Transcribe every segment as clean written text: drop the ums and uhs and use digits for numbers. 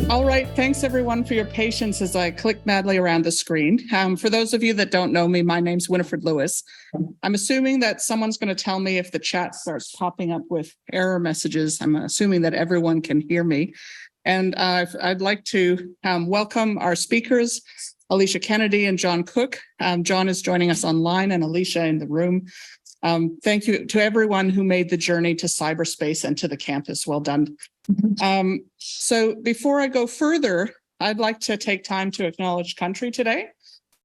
All right, thanks everyone for your patience as I click madly around the screen. For those of you that don't know me, my name's Winifred Lewis. I'm assuming that someone's going to tell me if the chat starts popping up with error messages. I'm assuming that everyone can hear me. And I'd like to welcome our speakers, Alicia Kennedy and John Cook. John is joining us online and Alicia in the room. Thank you to everyone who made the journey to cyberspace and to the campus. Well done. So before I go further, I'd like to take time to acknowledge country today.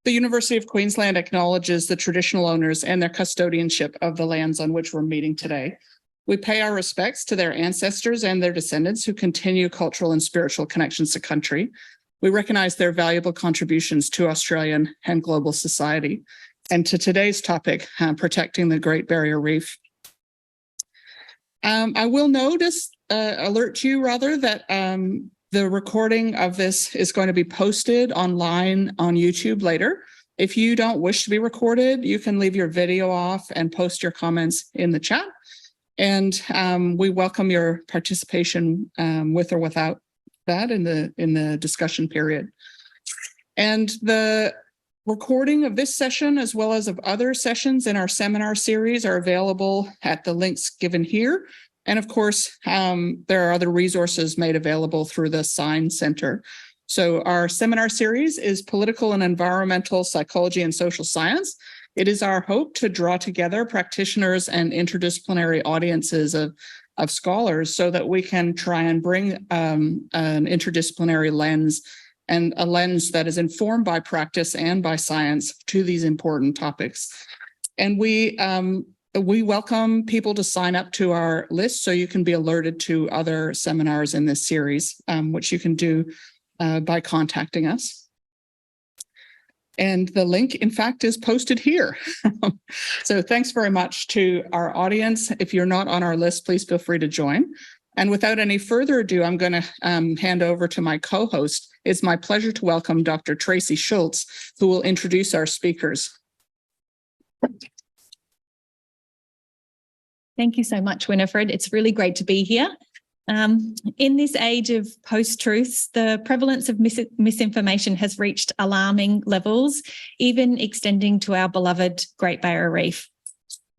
The University of Queensland acknowledges the traditional owners and their custodianship of the lands on which we're meeting today. We pay our respects to their ancestors and their descendants who continue cultural and spiritual connections to country. We recognize their valuable contributions to Australian and global society. And to today's topic, protecting the Great Barrier Reef. I will alert you rather that the recording of this is going to be posted online on YouTube later. If you don't wish to be recorded, you can leave your video off and post your comments in the chat. And we welcome your participation with or without that in the discussion period. And the recording of this session, as well as of other sessions in our seminar series, are available at the links given here. And of course, there are other resources made available through the Sign Center. So our seminar series is Political and Environmental Psychology and Social Science. It is our hope to draw together practitioners and interdisciplinary audiences of scholars so that we can try and bring an interdisciplinary lens and a lens that is informed by practice and by science to these important topics. And we welcome people to sign up to our list so you can be alerted to other seminars in this series, which you can do by contacting us. And the link, in fact, is posted here. So thanks very much to our audience. If you're not on our list, please feel free to join. And without any further ado, I'm going to hand over to my co-host. It's my pleasure to welcome Dr. Tracy Schultz, who will introduce our speakers. Thank you so much, Winifred. It's really great to be here. In this age of post-truths, the prevalence of misinformation has reached alarming levels, even extending to our beloved Great Barrier Reef.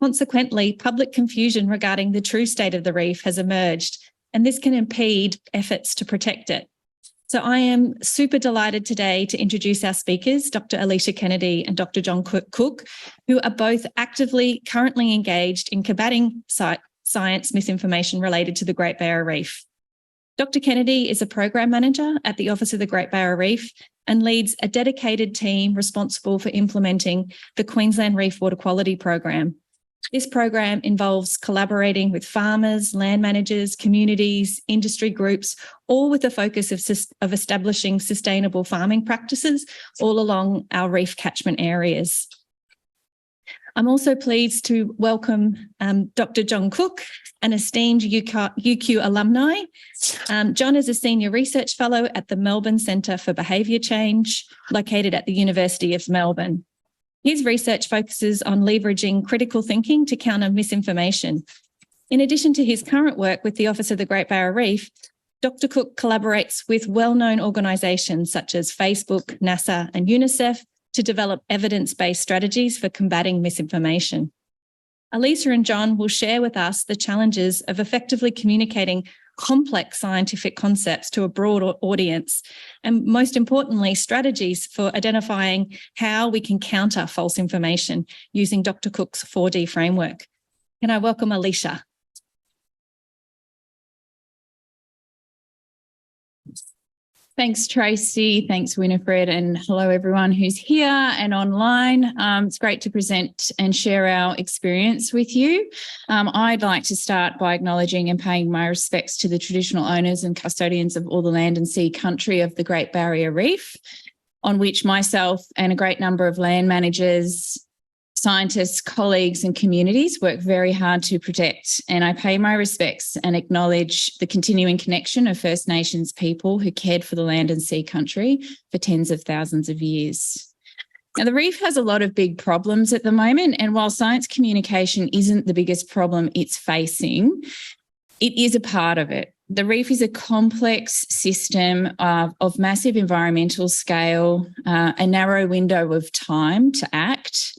Consequently, public confusion regarding the true state of the reef has emerged, and this can impede efforts to protect it. So I am super delighted today to introduce our speakers, Dr. Alicia Kennedy and Dr. John Cook, who are both actively currently engaged in combating science misinformation related to the Great Barrier Reef. Dr. Kennedy is a program manager at the Office of the Great Barrier Reef and leads a dedicated team responsible for implementing the Queensland Reef Water Quality Program. This program involves collaborating with farmers, land managers, communities, industry groups, all with the focus of establishing sustainable farming practices all along our reef catchment areas. I'm also pleased to welcome Dr. John Cook, an esteemed UQ alumni. John is a Senior Research Fellow at the Melbourne Centre for Behaviour Change, located at the University of Melbourne. His research focuses on leveraging critical thinking to counter misinformation. In addition to his current work with the Office of the Great Barrier Reef, Dr. Cook collaborates with well-known organisations such as Facebook, NASA and UNICEF to develop evidence-based strategies for combating misinformation. Alicia and John will share with us the challenges of effectively communicating complex scientific concepts to a broad audience, and most importantly, strategies for identifying how we can counter false information using Dr. Cook's 4D framework. Can I welcome Alicia? Thanks, Tracy. Thanks, Winifred. And hello, everyone who's here and online. It's great to present and share our experience with you. I'd like to start by acknowledging and paying my respects to the traditional owners and custodians of all the land and sea country of the Great Barrier Reef, on which myself and a great number of land managers, scientists, colleagues and communities work very hard to protect, and I pay my respects and acknowledge the continuing connection of First Nations people who cared for the land and sea country for tens of thousands of years. Now, the reef has a lot of big problems at the moment, and while science communication isn't the biggest problem it's facing, it is a part of it. The reef is a complex system of massive environmental scale, a narrow window of time to act,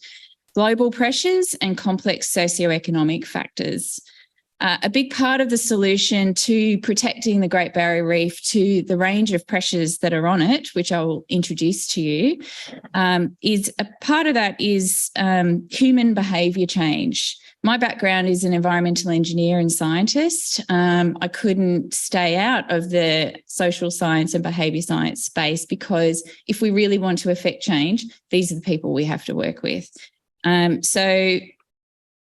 global pressures and complex socioeconomic factors. A big part of the solution to protecting the Great Barrier Reef, to the range of pressures that are on it, which I will introduce to you, is a part of that is human behaviour change. My background is an environmental engineer and scientist. I couldn't stay out of the social science and behaviour science space because if we really want to affect change, these are the people we have to work with. So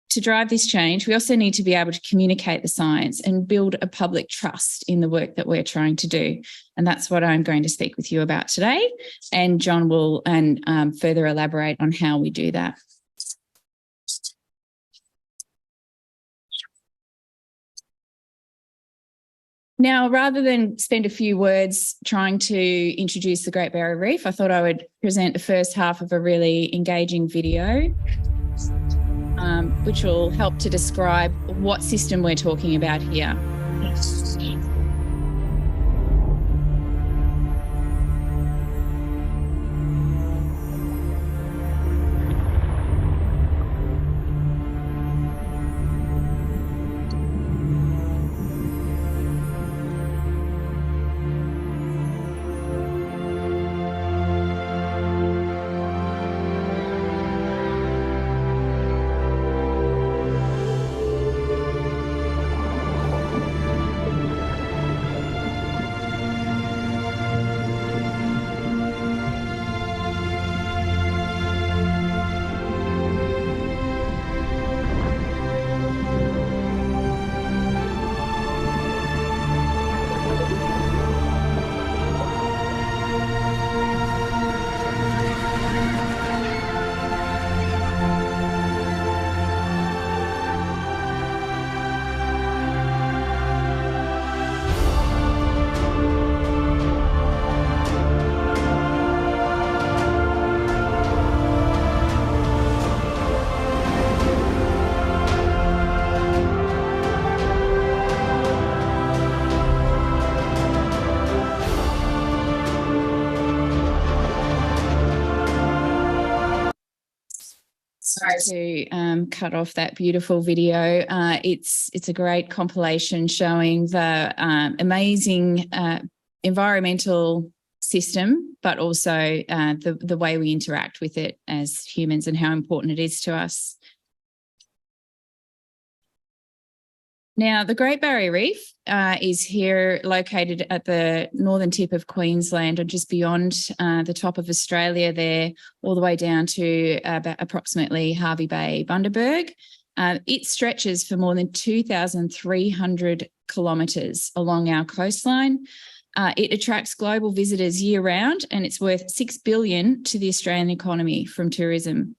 to drive this change, we also need to be able to communicate the science and build a public trust in the work that we're trying to do. And that's what I'm going to speak with you about today. And John will further elaborate on how we do that. Now, rather than spend a few words trying to introduce the Great Barrier Reef, I thought I would present the first half of a really engaging video, which will help to describe what system we're talking about here. Sorry to cut off that beautiful video. It's a great compilation showing the amazing environmental system, but also the way we interact with it as humans and how important it is to us. Now, the Great Barrier Reef is here located at the northern tip of Queensland and just beyond the top of Australia there, all the way down to about approximately Hervey Bay, Bundaberg. It stretches for more than 2,300 kilometres along our coastline. It attracts global visitors year round and it's worth $6 billion to the Australian economy from tourism.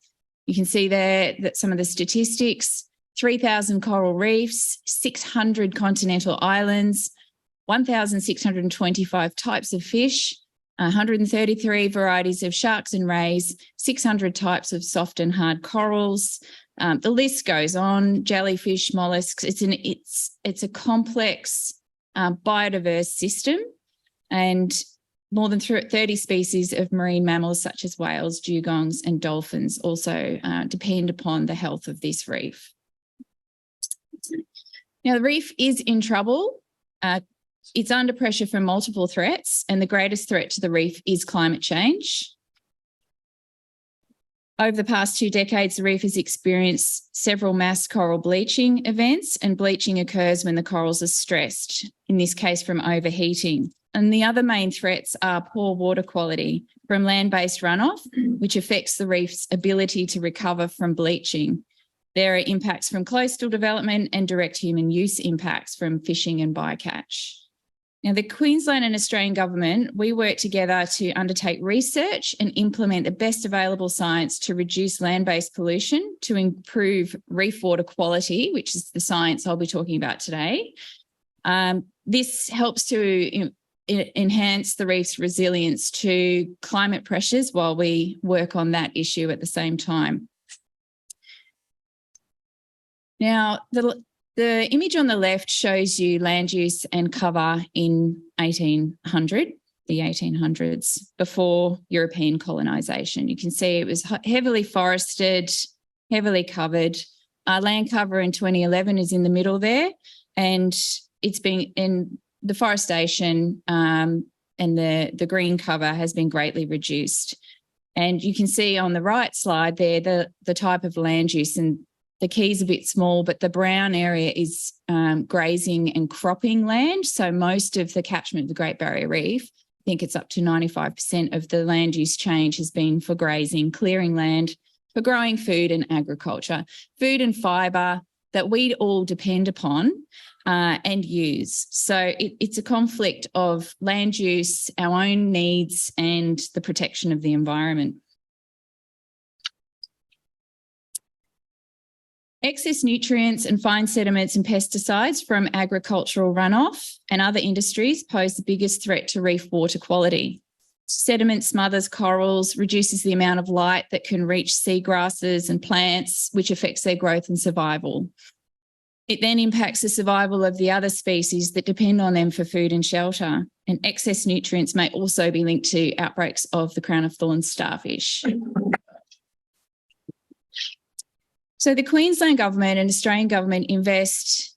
You can see there that some of the statistics: 3,000 coral reefs, 600 continental islands, 1,625 types of fish, 133 varieties of sharks and rays, 600 types of soft and hard corals. The list goes on: jellyfish, mollusks. It's a complex, biodiverse system, and more than 30 species of marine mammals such as whales, dugongs, and dolphins also depend upon the health of this reef. Now, the reef is in trouble. It's under pressure from multiple threats, and the greatest threat to the reef is climate change. Over the past 2 decades, the reef has experienced several mass coral bleaching events, and bleaching occurs when the corals are stressed, in this case from overheating. And the other main threats are poor water quality from land-based runoff, which affects the reef's ability to recover from bleaching. There are impacts from coastal development and direct human use impacts from fishing and bycatch. Now, the Queensland and Australian government, we work together to undertake research and implement the best available science to reduce land-based pollution, to improve reef water quality, which is the science I'll be talking about today. This helps to enhance the reef's resilience to climate pressures while we work on that issue at the same time. Now, The image on the left shows you land use and cover in 1800, the 1800s, before European colonisation. You can see it was heavily forested, heavily covered. Land cover in 2011 is in the middle there, and it's been in the forestation and the green cover has been greatly reduced. And you can see on the right slide there the type of land use, and the key's a bit small, but the brown area is grazing and cropping land. So most of the catchment of the Great Barrier Reef, I think it's up to 95% of the land use change has been for grazing, clearing land, for growing food and agriculture, food and fibre that we all depend upon and use. So it's a conflict of land use, our own needs, and the protection of the environment. Excess nutrients and fine sediments and pesticides from agricultural runoff and other industries pose the biggest threat to reef water quality. Sediment smothers corals, reduces the amount of light that can reach seagrasses and plants, which affects their growth and survival. It then impacts the survival of the other species that depend on them for food and shelter. And excess nutrients may also be linked to outbreaks of the crown of thorns starfish. So the Queensland government and Australian government invest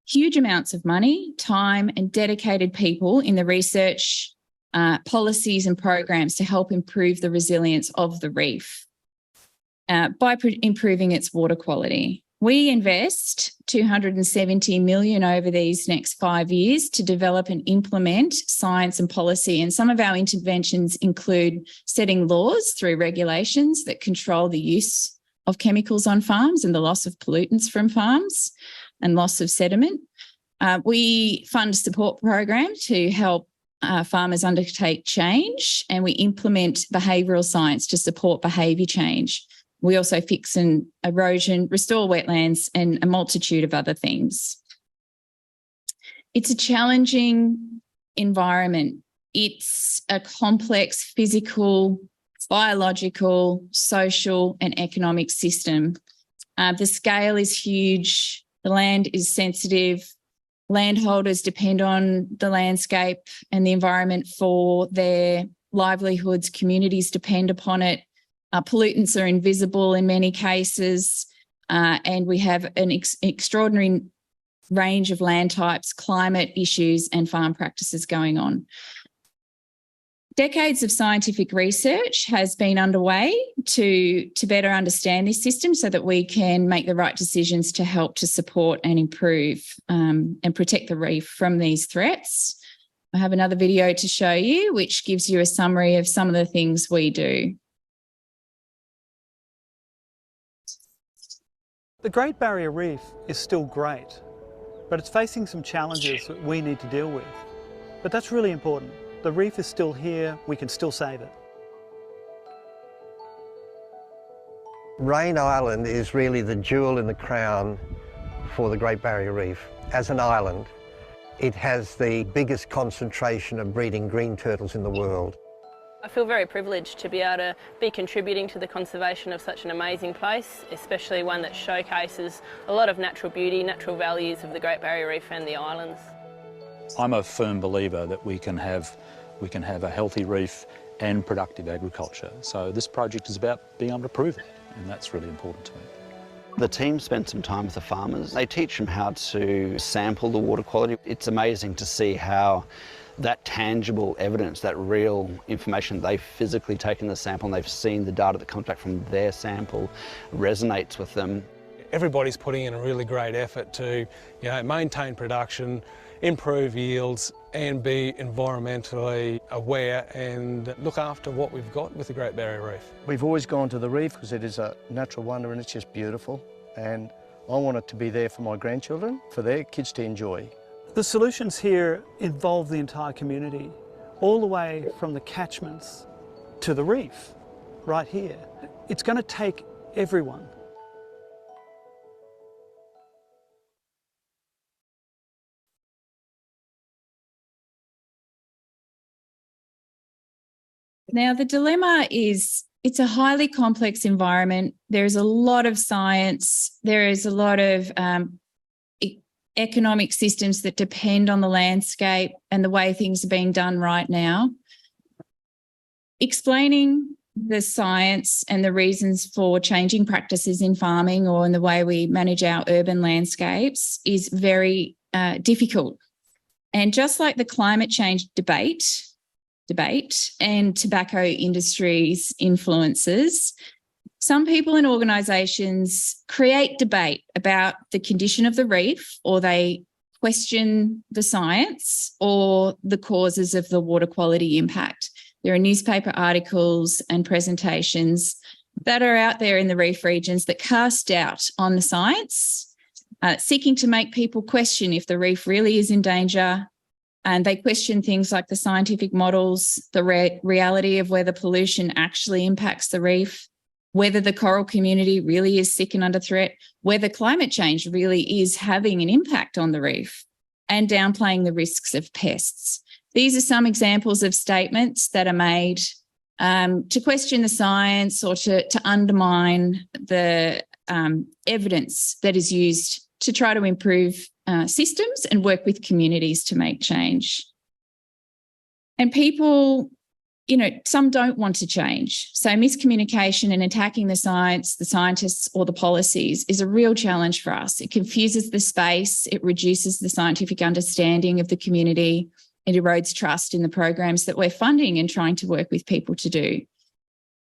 huge amounts of money, time, and dedicated people in the research, policies and programs to help improve the resilience of the reef by improving its water quality. We invest $270 million over these next 5 years to develop and implement science and policy. And some of our interventions include setting laws through regulations that control the use of chemicals on farms and the loss of pollutants from farms and loss of sediment. We fund support programs to help farmers undertake change, and we implement behavioural science to support behaviour change. We also fix an erosion, restore wetlands, and a multitude of other things. It's a challenging environment. It's a complex physical, biological, social, and economic system. The scale is huge. The land is sensitive. Landholders depend on the landscape and the environment for their livelihoods. Communities depend upon it. Pollutants are invisible in many cases, and we have an extraordinary range of land types, climate issues, and farm practices going on. Decades of scientific research has been underway to better understand this system so that we can make the right decisions to help to support and improve and protect the reef from these threats. I have another video to show you, which gives you a summary of some of the things we do. The Great Barrier Reef is still great, but it's facing some challenges that we need to deal with. But that's really important. The reef is still here, we can still save it. Rain Island is really the jewel in the crown for the Great Barrier Reef. As an island, it has the biggest concentration of breeding green turtles in the world. I feel very privileged to be able to be contributing to the conservation of such an amazing place, especially one that showcases a lot of natural beauty, natural values of the Great Barrier Reef and the islands. I'm a firm believer that we can have a healthy reef and productive agriculture. So this project is about being able to prove it, and that's really important to me. The team spent some time with the farmers. They teach them how to sample the water quality. It's amazing to see how that tangible evidence, that real information, they've physically taken the sample and they've seen the data that comes back from their sample resonates with them. Everybody's putting in a really great effort to, maintain production, improve yields and be environmentally aware and look after what we've got with the Great Barrier Reef. We've always gone to the reef because it is a natural wonder and it's just beautiful, and I want it to be there for my grandchildren, for their kids to enjoy. The solutions here involve the entire community, all the way from the catchments to the reef, right here. It's going to take everyone. Now, the dilemma is it's a highly complex environment. There's a lot of science. There is a lot of economic systems that depend on the landscape and the way things are being done right now. Explaining the science and the reasons for changing practices in farming or in the way we manage our urban landscapes is very difficult. And just like the climate change debate and tobacco industry's influences, some people and organisations create debate about the condition of the reef, or they question the science or the causes of the water quality impact. There are newspaper articles and presentations that are out there in the reef regions that cast doubt on the science, seeking to make people question if the reef really is in danger. And they question things like the scientific models, the reality of whether pollution actually impacts the reef, whether the coral community really is sick and under threat, whether climate change really is having an impact on the reef, and downplaying the risks of pests. These are some examples of statements that are made to question the science or to undermine the evidence that is used to try to improve systems and work with communities to make change. And people, some don't want to change. So miscommunication and attacking the science, the scientists, or the policies is a real challenge for us. It confuses the space, it reduces the scientific understanding of the community, it erodes trust in the programs that we're funding and trying to work with people to do.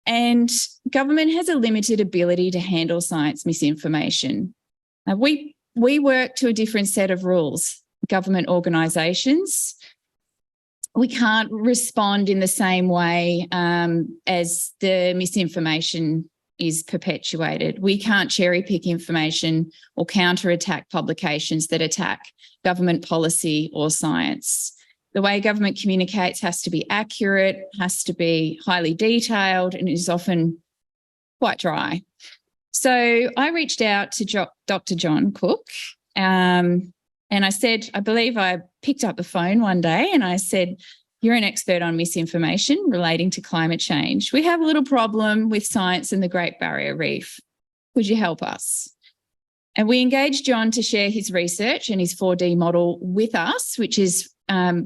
And government has a limited ability to handle science misinformation. We work to a different set of rules, government organisations. We can't respond in the same way as the misinformation is perpetuated. We can't cherry pick information or counterattack publications that attack government policy or science. The way government communicates has to be accurate, has to be highly detailed, and is often quite dry. So I reached out to Dr. John Cook, and I said, I believe I picked up the phone one day and I said, you're an expert on misinformation relating to climate change. We have a little problem with science in the Great Barrier Reef. Would you help us? And we engaged John to share his research and his 4D model with us, which is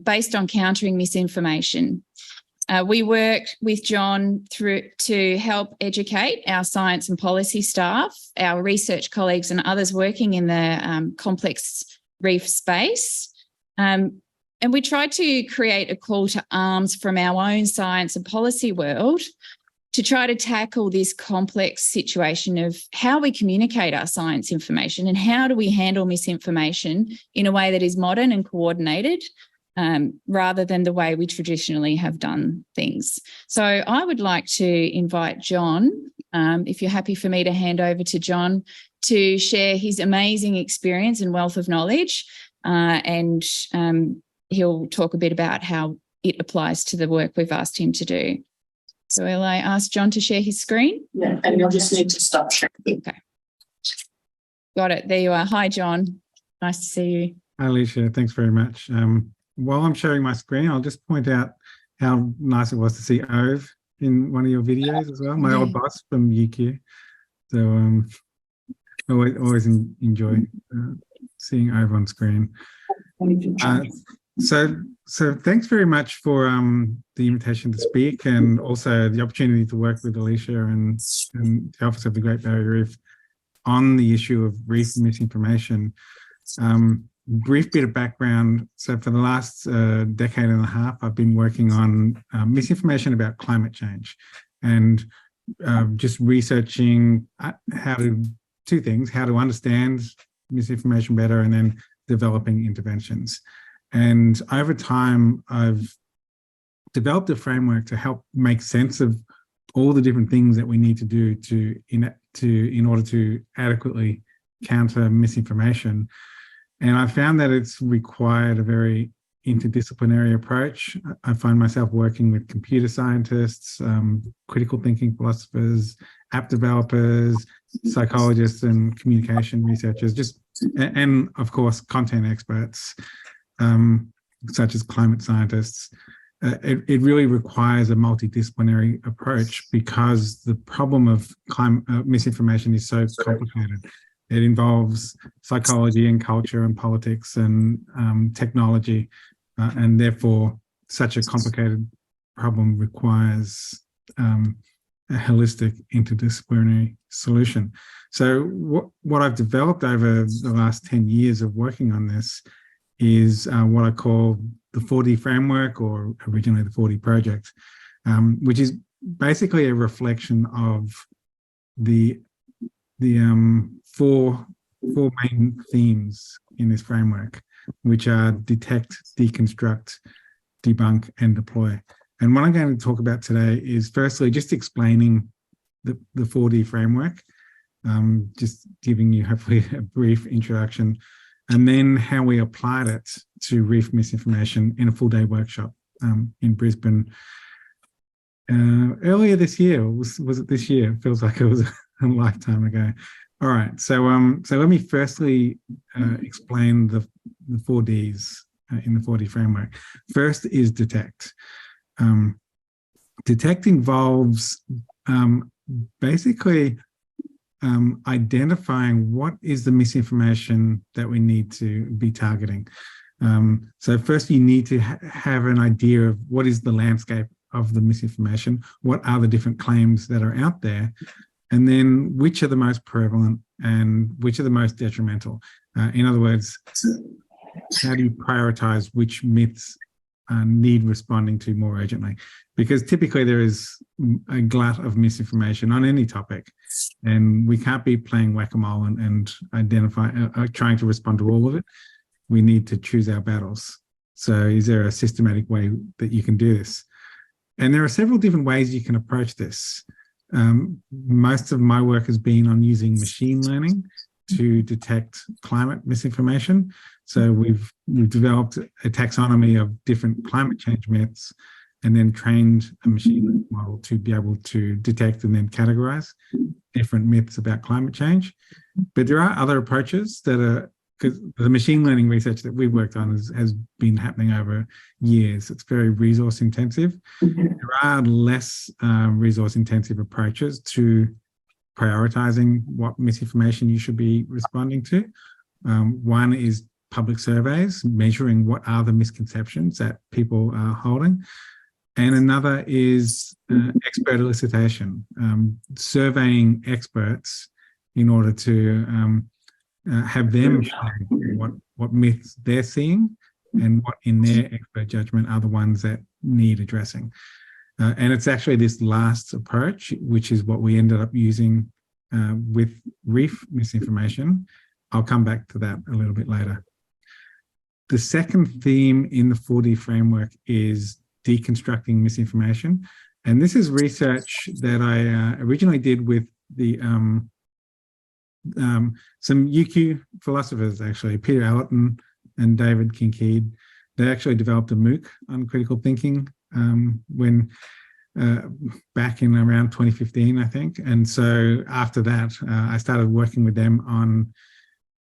based on countering misinformation. We worked with John to help educate our science and policy staff, our research colleagues and others working in the complex reef space. And we tried to create a call to arms from our own science and policy world to try to tackle this complex situation of how we communicate our science information and how do we handle misinformation in a way that is modern and coordinated, rather than the way we traditionally have done things. So I would like to invite John, if you're happy for me to hand over to John, to share his amazing experience and wealth of knowledge, and he'll talk a bit about how it applies to the work we've asked him to do. So will I ask John to share his screen? Yeah, and you'll just need to stop sharing. Okay. Got it. There you are. Hi, John. Nice to see you. Hi, Alicia. Thanks very much. While I'm sharing my screen, I'll just point out how nice it was to see Ove in one of your videos as well, my old boss from UQ. So always enjoy seeing Ove on screen. So thanks very much for the invitation to speak, and also the opportunity to work with Alicia and the Office of the Great Barrier Reef on the issue of reef misinformation. Brief bit of background. So for the last decade and a half, I've been working on misinformation about climate change, and just researching two things: how to understand misinformation better, and then developing interventions. And over time, I've developed a framework to help make sense of all the different things that we need to do in order to adequately counter misinformation. And I found that it's required a very interdisciplinary approach. I find myself working with computer scientists, critical thinking philosophers, app developers, psychologists, and communication researchers, and of course, content experts, such as climate scientists. It really requires a multidisciplinary approach because the problem of misinformation is so complicated. It involves psychology and culture and politics and technology, and therefore such a complicated problem requires a holistic interdisciplinary solution. So what I've developed over the last 10 years of working on this is what I call the 4D framework, or originally the 4D project, which is basically a reflection of the four main themes in this framework, which are detect, deconstruct, debunk, and deploy. And what I'm going to talk about today is firstly just explaining the 4D framework, just giving you hopefully a brief introduction, and then how we applied it to reef misinformation in a full-day workshop in Brisbane earlier this year. Was it this year? It feels like it was a lifetime ago. All right, so let me firstly explain the 4Ds in the 4D framework. First is detect. Detect involves basically identifying what is the misinformation that we need to be targeting. So first you need to have an idea of what is the landscape of the misinformation, what are the different claims that are out there, and then which are the most prevalent and which are the most detrimental. In other words, how do you prioritize which myths need responding to more urgently? Because typically there is a glut of misinformation on any topic, and we can't be playing whack-a-mole and trying to respond to all of it. We need to choose our battles. So is there a systematic way that you can do this? And there are several different ways you can approach this. Most of my work has been on using machine learning to detect climate misinformation. So we've developed a taxonomy of different climate change myths, and then trained a machine learning model to be able to detect and then categorize different myths about climate change. But there are other approaches that are, because the machine learning research that we've worked on has been happening over years. It's very resource intensive. There are less resource intensive approaches to prioritizing what misinformation you should be responding to. One is public surveys, measuring what are the misconceptions that people are holding. And another is expert elicitation, surveying experts in order to have them share what myths they're seeing and what in their expert judgment are the ones that need addressing. And it's actually this last approach, which is what we ended up using with reef misinformation. I'll come back to that a little bit later. The second theme in the 4D framework is deconstructing misinformation. And this is research that I originally did with the some UQ philosophers, actually, Peter Allerton and David Kincaid. They actually developed a MOOC on critical thinking when back in around 2015, I think. And so after that, I started working with them on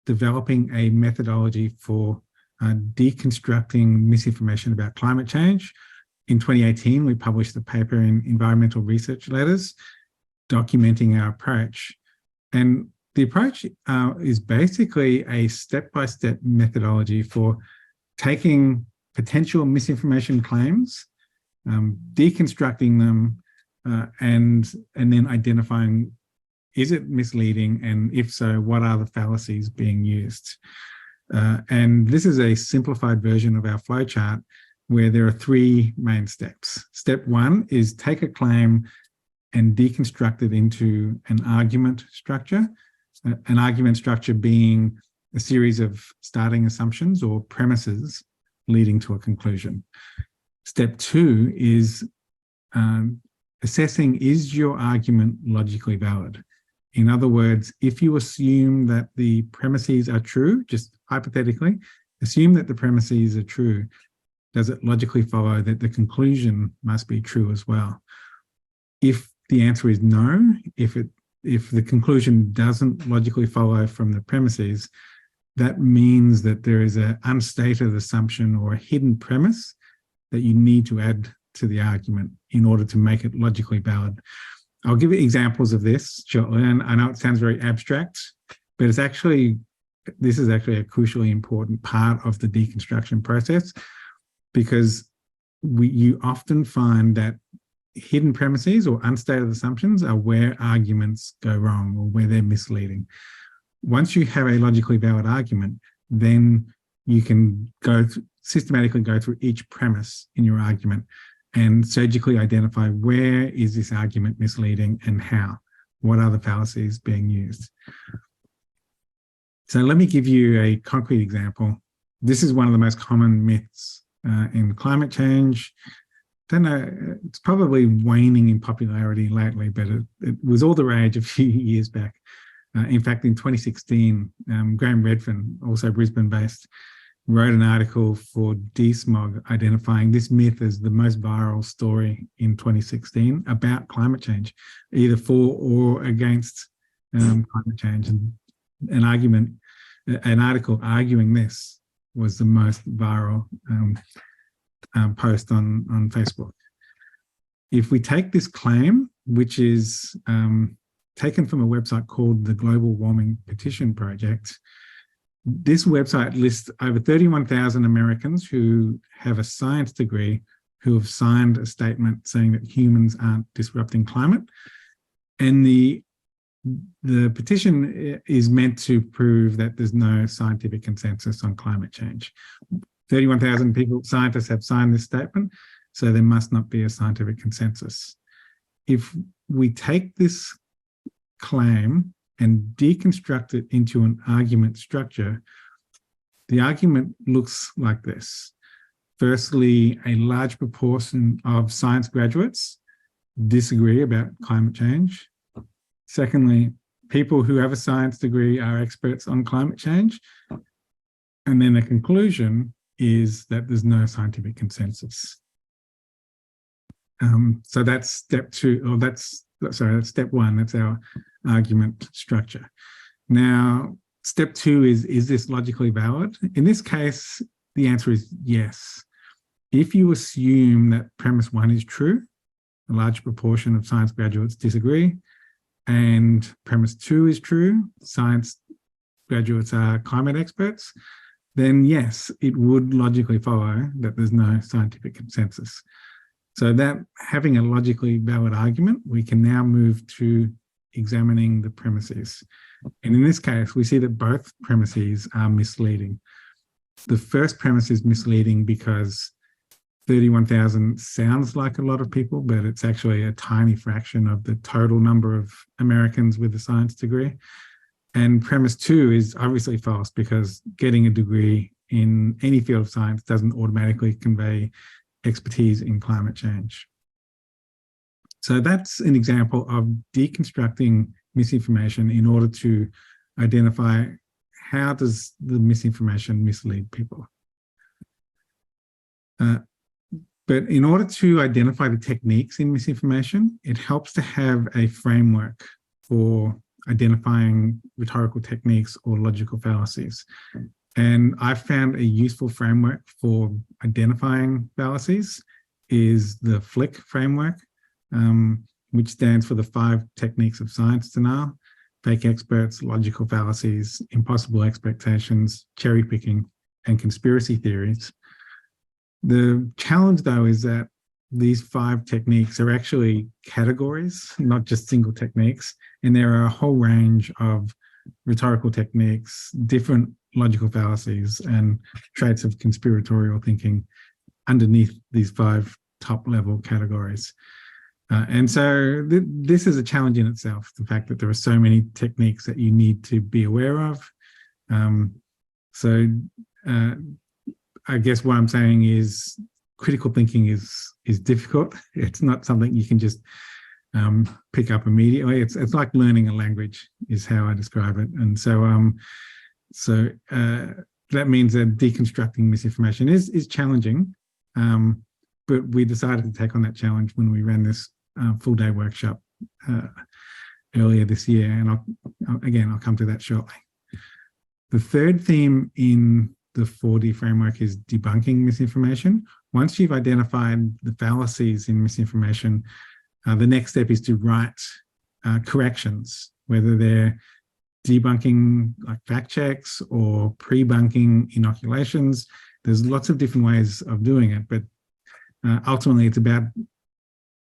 developing a methodology for deconstructing misinformation about climate change. In 2018, we published a paper in Environmental Research Letters documenting our approach. And the approach is basically a step-by-step methodology for taking potential misinformation claims, deconstructing them, and then identifying, is it misleading? And if so, what are the fallacies being used? And this is a simplified version of our flowchart where there are three main steps. Step one is take a claim and deconstruct it into an argument structure. An argument structure being a series of starting assumptions or premises leading to a conclusion. Step two is assessing, is your argument logically valid? In other words, if you assume that the premises are true, just hypothetically, assume that the premises are true, does it logically follow that the conclusion must be true as well? If the answer is no, if the conclusion doesn't logically follow from the premises, that means that there is an unstated assumption or a hidden premise that you need to add to the argument in order to make it logically valid. I'll give you examples of this shortly, and I know it sounds very abstract, but this is actually a crucially important part of the deconstruction process, because you often find that hidden premises or unstated assumptions are where arguments go wrong or where they're misleading. Once you have a logically valid argument, then you can systematically go through each premise in your argument and surgically identify where is this argument misleading and how. What are the fallacies being used? So let me give you a concrete example. This is one of the most common myths in climate change. Don't know, it's probably waning in popularity lately, but it was all the rage a few years back. In fact, in 2016, Graham Redfern, also Brisbane-based, wrote an article for DSMOG identifying this myth as the most viral story in 2016 about climate change, either for or against climate change. And an article arguing this was the most viral post on Facebook. If we take this claim, which is taken from a website called the Global Warming Petition Project, this website lists over 31,000 Americans who have a science degree who have signed a statement saying that humans aren't disrupting climate. And the petition is meant to prove that there's no scientific consensus on climate change. 31,000 scientists have signed this statement, so there must not be a scientific consensus. If we take this claim and deconstruct it into an argument structure, the argument looks like this. Firstly, a large proportion of science graduates disagree about climate change. Secondly, people who have a science degree are experts on climate change. And then the conclusion is that there's no scientific consensus. So that's step two, or that's step one. That's our argument structure. Now, step two is this logically valid? In this case, the answer is yes. If you assume that premise one is true, a large proportion of science graduates disagree, and premise two is true, science graduates are climate experts, then yes, it would logically follow that there's no scientific consensus. So that having a logically valid argument, we can now move to examining the premises. And in this case, we see that both premises are misleading. The first premise is misleading because 31,000 sounds like a lot of people, but it's actually a tiny fraction of the total number of Americans with a science degree. And premise two is obviously false because getting a degree in any field of science doesn't automatically convey expertise in climate change. So that's an example of deconstructing misinformation in order to identify how does the misinformation mislead people. But in order to identify the techniques in misinformation, it helps to have a framework for identifying rhetorical techniques or logical fallacies. And I found a useful framework for identifying fallacies is the FLIC framework, which stands for the 5 techniques of science denial: fake experts, logical fallacies, impossible expectations, cherry picking, and conspiracy theories. The challenge, though, is that these 5 techniques are actually categories, not just single techniques. And there are a whole range of rhetorical techniques, different logical fallacies, and traits of conspiratorial thinking underneath these 5 top-level categories. And so this is a challenge in itself, the fact that there are so many techniques that you need to be aware of. I guess what I'm saying is critical thinking is difficult. It's not something you can just pick up immediately. It's like learning a language is how I describe it. And so that means that deconstructing misinformation is challenging. But we decided to take on that challenge when we ran this full-day workshop earlier this year. And I'll come to that shortly. The third theme in the 4D framework is debunking misinformation. Once you've identified the fallacies in misinformation, the next step is to write corrections, whether they're debunking like fact checks or pre-bunking inoculations. There's lots of different ways of doing it, but ultimately it's about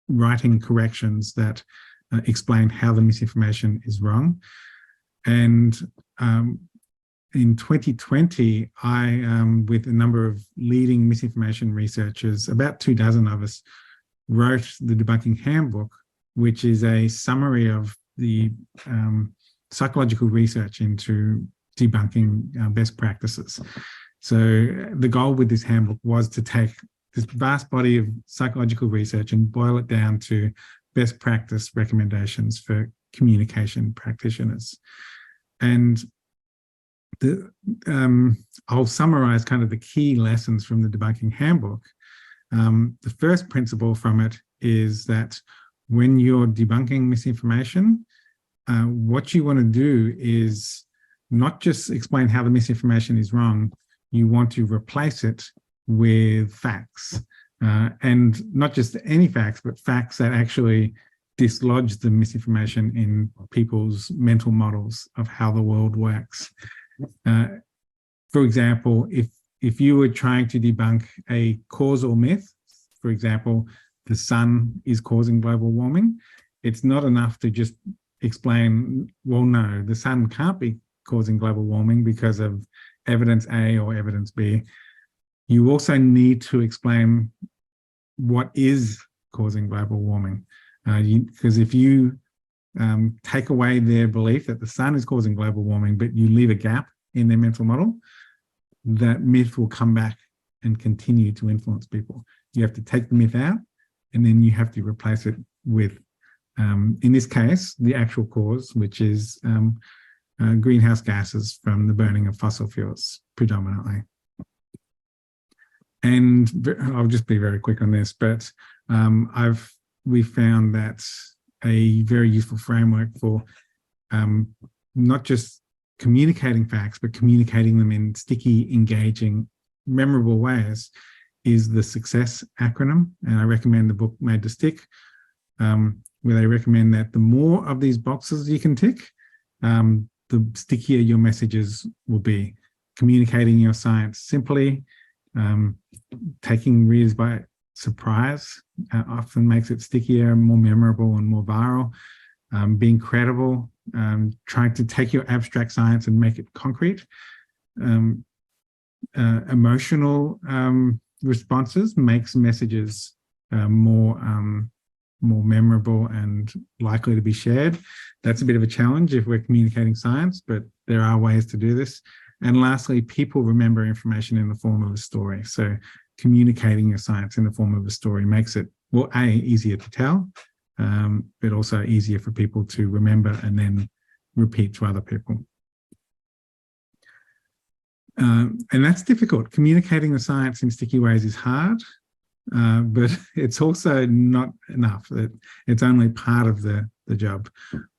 writing corrections that explain how the misinformation is wrong. And in 2020, I, with a number of leading misinformation researchers, about 24 of us, wrote the Debunking Handbook, which is a summary of the psychological research into debunking best practices. So the goal with this handbook was to take this vast body of psychological research and boil it down to best practice recommendations for communication practitioners. And I'll summarize kind of the key lessons from the Debunking Handbook. The first principle from it is that when you're debunking misinformation, what you want to do is not just explain how the misinformation is wrong, you want to replace it with facts. And not just any facts, but facts that actually dislodge the misinformation in people's mental models of how the world works. For example, if you were trying to debunk a causal myth, for example, the sun is causing global warming, it's not enough to just explain, well, no, the sun can't be causing global warming because of evidence A or evidence B. You also need to explain what is causing global warming. Because if you take away their belief that the sun is causing global warming, but you leave a gap in their mental model, that myth will come back and continue to influence people. You have to take the myth out, and then you have to replace it with, in this case, the actual cause, which is greenhouse gases from the burning of fossil fuels predominantly. And I'll just be very quick on this, but we found that a very useful framework for not just communicating facts, but communicating them in sticky, engaging, memorable ways is the SUCCESS acronym. And I recommend the book Made to Stick, where they recommend that the more of these boxes you can tick, the stickier your messages will be. Communicating your science simply, taking readers by surprise often makes it stickier, more memorable and more viral. Being credible, trying to take your abstract science and make it concrete. Emotional responses makes messages more memorable and likely to be shared. That's a bit of a challenge if we're communicating science, but there are ways to do this. And lastly, people remember information in the form of a story. So communicating your science in the form of a story makes it, well, A, easier to tell, but also easier for people to remember and then repeat to other people. And that's difficult. Communicating the science in sticky ways is hard, but it's also not enough. It's only part of the job.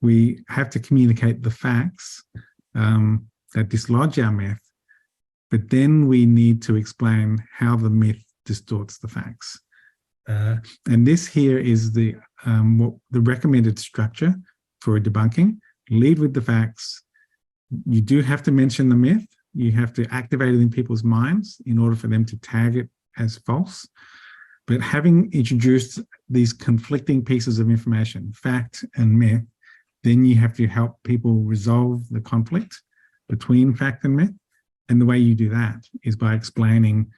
We have to communicate the facts that dislodge our myth, but then we need to explain how the myth distorts the facts. And this here is the recommended structure for a debunking. Lead with the facts. You do have to mention the myth. You have to activate it in people's minds in order for them to tag it as false. But having introduced these conflicting pieces of information, fact and myth, then you have to help people resolve the conflict between fact and myth. And the way you do that is by explaining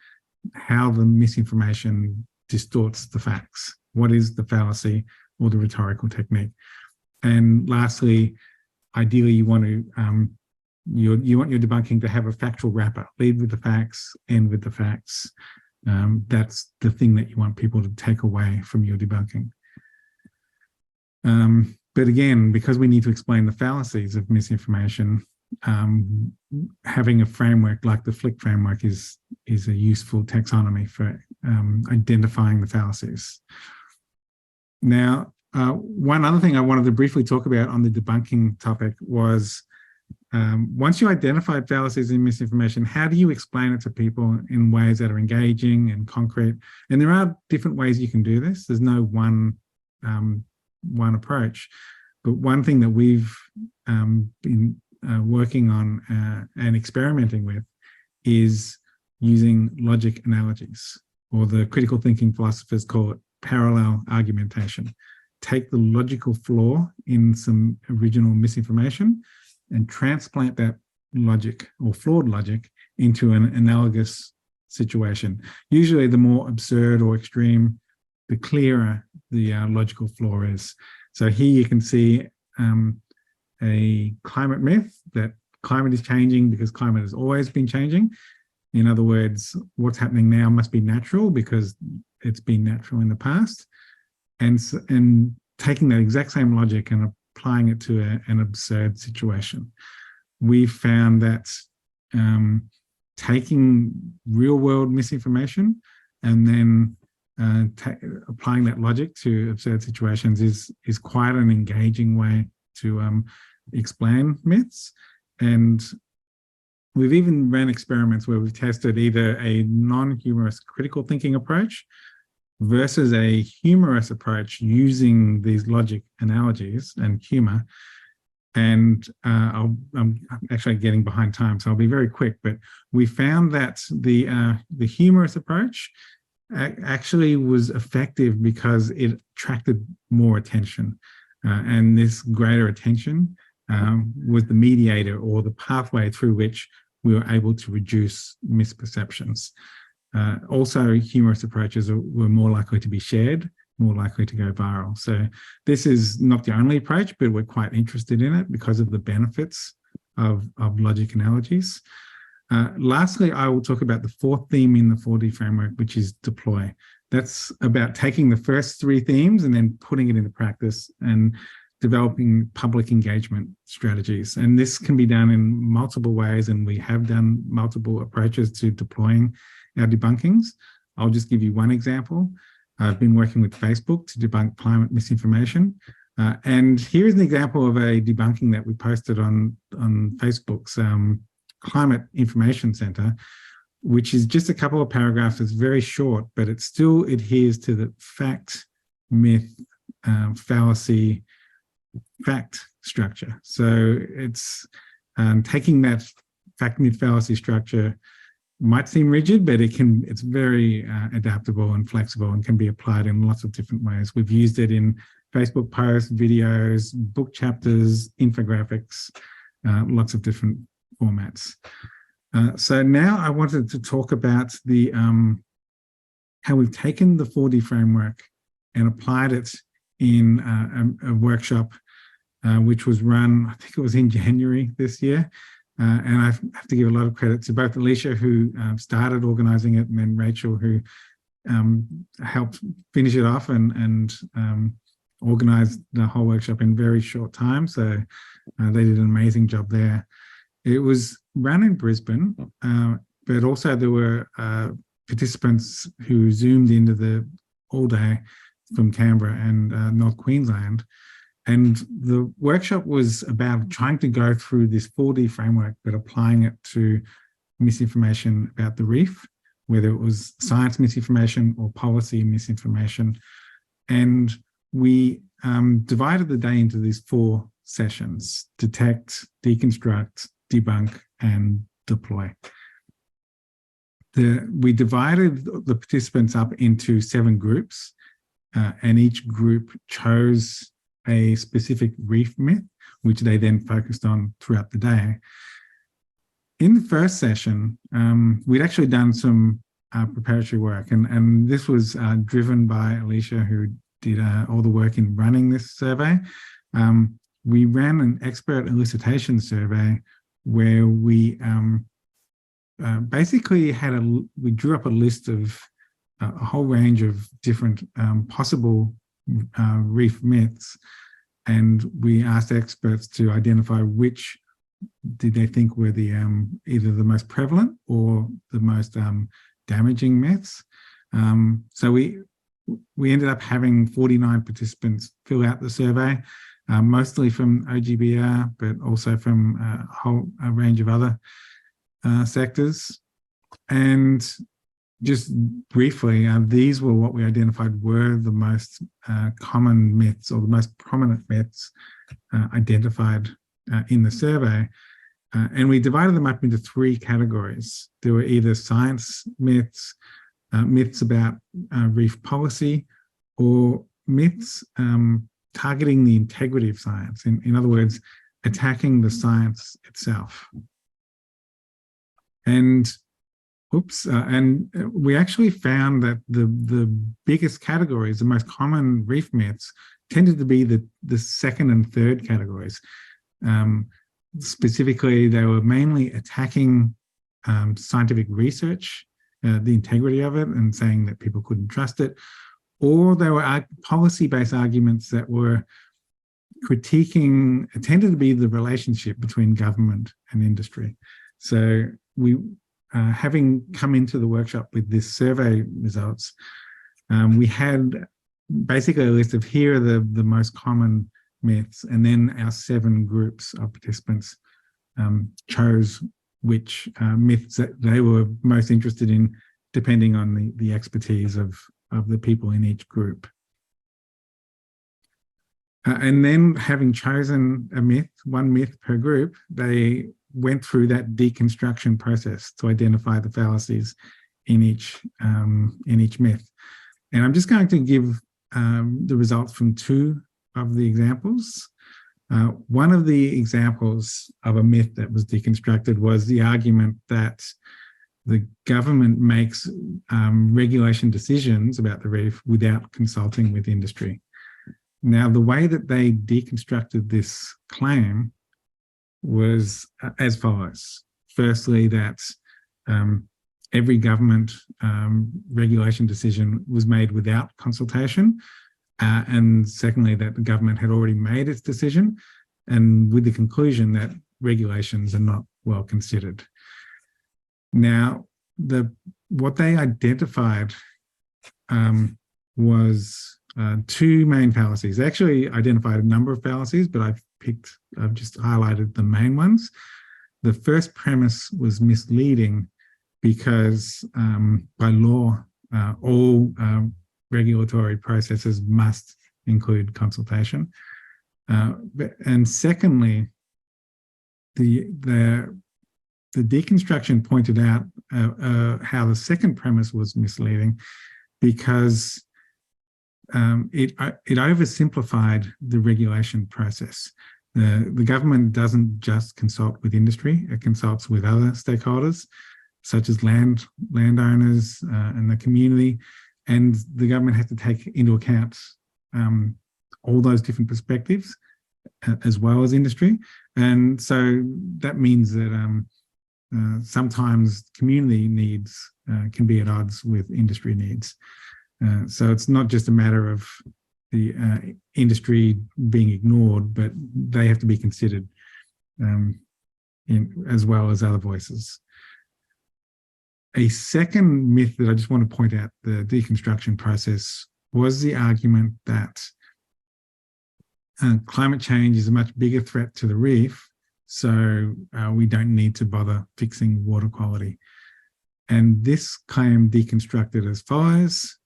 how the misinformation distorts the facts. What is the fallacy or the rhetorical technique? And lastly, ideally, you want to you want your debunking to have a factual wrapper. Lead with the facts, end with the facts. That's the thing that you want people to take away from your debunking. But again, because we need to explain the fallacies of misinformation, having a framework like the Flick framework is a useful taxonomy for identifying the fallacies. Now, one other thing I wanted to briefly talk about on the debunking topic was once you identified fallacies in misinformation, how do you explain it to people in ways that are engaging and concrete? And there are different ways you can do this. There's no one approach. But one thing that we've been working on and experimenting with is using logic analogies, or the critical thinking philosophers call it parallel argumentation. Take the logical flaw in some original misinformation and transplant that logic or flawed logic into an analogous situation. Usually the more absurd or extreme, the clearer the logical flaw is. So here you can see a climate myth that climate is changing because climate has always been changing. In other words, what's happening now must be natural because it's been natural in the past. And taking that exact same logic and applying it to an absurd situation. We found that taking real world misinformation and then applying that logic to absurd situations is quite an engaging way to explain myths. And we've even ran experiments where we've tested either a non-humorous critical thinking approach versus a humorous approach using these logic analogies and humor. And I'm actually getting behind time, so I'll be very quick, but we found that the humorous approach actually was effective because it attracted more attention. And this greater attention was the mediator or the pathway through which we were able to reduce misperceptions. Also, humorous approaches were more likely to be shared, more likely to go viral. So this is not the only approach, but we're quite interested in it because of the benefits of logic analogies. Lastly, I will talk about the fourth theme in the 4D framework, which is deploy. That's about taking the first three themes and then putting it into practice and developing public engagement strategies. And this can be done in multiple ways, and we have done multiple approaches to deploying our debunkings. I'll just give you one example. I've been working with Facebook to debunk climate misinformation. And here's an example of a debunking that we posted on Facebook's Climate Information Center, which is just a couple of paragraphs. It's very short, but it still adheres to the fact, myth, fallacy, fact structure. So it's taking that fact, myth, fallacy structure might seem rigid, but it's very adaptable and flexible and can be applied in lots of different ways. We've used it in Facebook posts, videos, book chapters, infographics, lots of different formats. So now I wanted to talk about the how we've taken the 4D framework and applied it in a workshop which was run, I think it was in January this year. And I have to give a lot of credit to both Alicia, who started organising it, and then Rachel, who helped finish it off and organised the whole workshop in very short time. So they did an amazing job there. It was run in Brisbane, but also there were participants who zoomed into all day from Canberra and North Queensland. And the workshop was about trying to go through this 4D framework, but applying it to misinformation about the reef, whether it was science misinformation or policy misinformation. And we divided the day into these 4 sessions: detect, deconstruct, debunk, and deploy. We divided the participants up into 7 groups, and each group chose a specific reef myth, which they then focused on throughout the day. In the first session, we'd actually done some preparatory work, and this was driven by Alicia, who did all the work in running this survey. We ran an expert elicitation survey where we basically we drew up a list of a whole range of different possible reef myths, and we asked experts to identify which did they think were the either the most prevalent or the most damaging myths. So we ended up having 49 participants fill out the survey, mostly from OGBR, but also from a range of other sectors. And just briefly, these were what we identified were the most common myths, or the most prominent myths identified in the survey. And we divided them up into 3 categories. There were either science myths, myths about reef policy, or myths targeting the integrity of science. In other words, attacking the science itself. And we actually found that the biggest categories, the most common reef myths, tended to be the second and third categories. Specifically, they were mainly attacking scientific research, the integrity of it, and saying that people couldn't trust it, or they were policy-based arguments that were critiquing, it tended to be the relationship between government and industry. So we, having come into the workshop with this survey results, we had basically a list of here are the most common myths, and then our 7 groups of participants chose which myths that they were most interested in, depending on the expertise of the people in each group. And then, having chosen a myth, 1 myth per group, they went through that deconstruction process to identify the fallacies in each myth. And I'm just going to give the results from 2 of the examples. One of the examples of a myth that was deconstructed was the argument that the government makes regulation decisions about the reef without consulting with industry. Now, the way that they deconstructed this claim was as follows. Firstly, that every government regulation decision was made without consultation. And secondly, that the government had already made its decision, and with the conclusion that regulations are not well considered. Now, what they identified was 2 main fallacies. They actually identified a number of fallacies, but I've just highlighted the main ones. The first premise was misleading because by law, all regulatory processes must include consultation. And secondly, the deconstruction pointed out how the second premise was misleading because it oversimplified the regulation process. The government doesn't just consult with industry, it consults with other stakeholders, such as landowners and the community, and the government has to take into account all those different perspectives as well as industry. And so that means that sometimes community needs can be at odds with industry needs. So it's not just a matter of the industry being ignored, but they have to be considered as well as other voices. A second myth that I just want to point out, the deconstruction process, was the argument that climate change is a much bigger threat to the reef, so we don't need to bother fixing water quality. And this claim deconstructed as follows,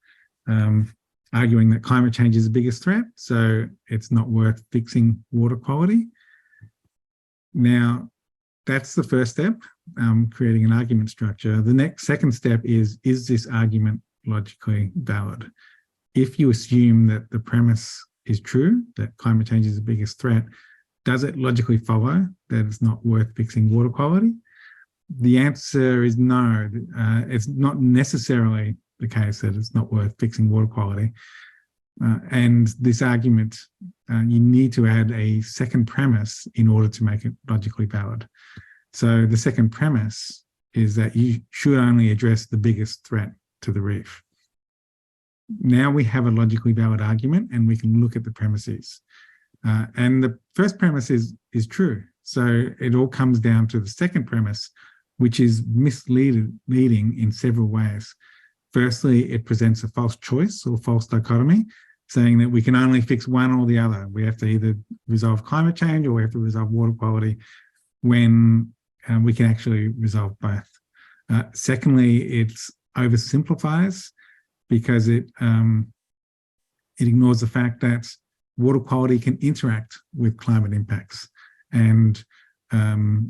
arguing that climate change is the biggest threat, so it's not worth fixing water quality. Now, that's the first step, creating an argument structure. The second step is this argument logically valid? If you assume that the premise is true, that climate change is the biggest threat, does it logically follow that it's not worth fixing water quality? The answer is no. It's not necessarily the case that it's not worth fixing water quality. And this argument, you need to add a second premise in order to make it logically valid. So the second premise is that you should only address the biggest threat to the reef. Now we have a logically valid argument and we can look at the premises. And the first premise is true. So it all comes down to the second premise, which is misleading in several ways. Firstly, it presents a false choice or false dichotomy, saying that we can only fix one or the other. We have to either resolve climate change or we have to resolve water quality, when we can actually resolve both. Secondly, it oversimplifies because it ignores the fact that water quality can interact with climate impacts. And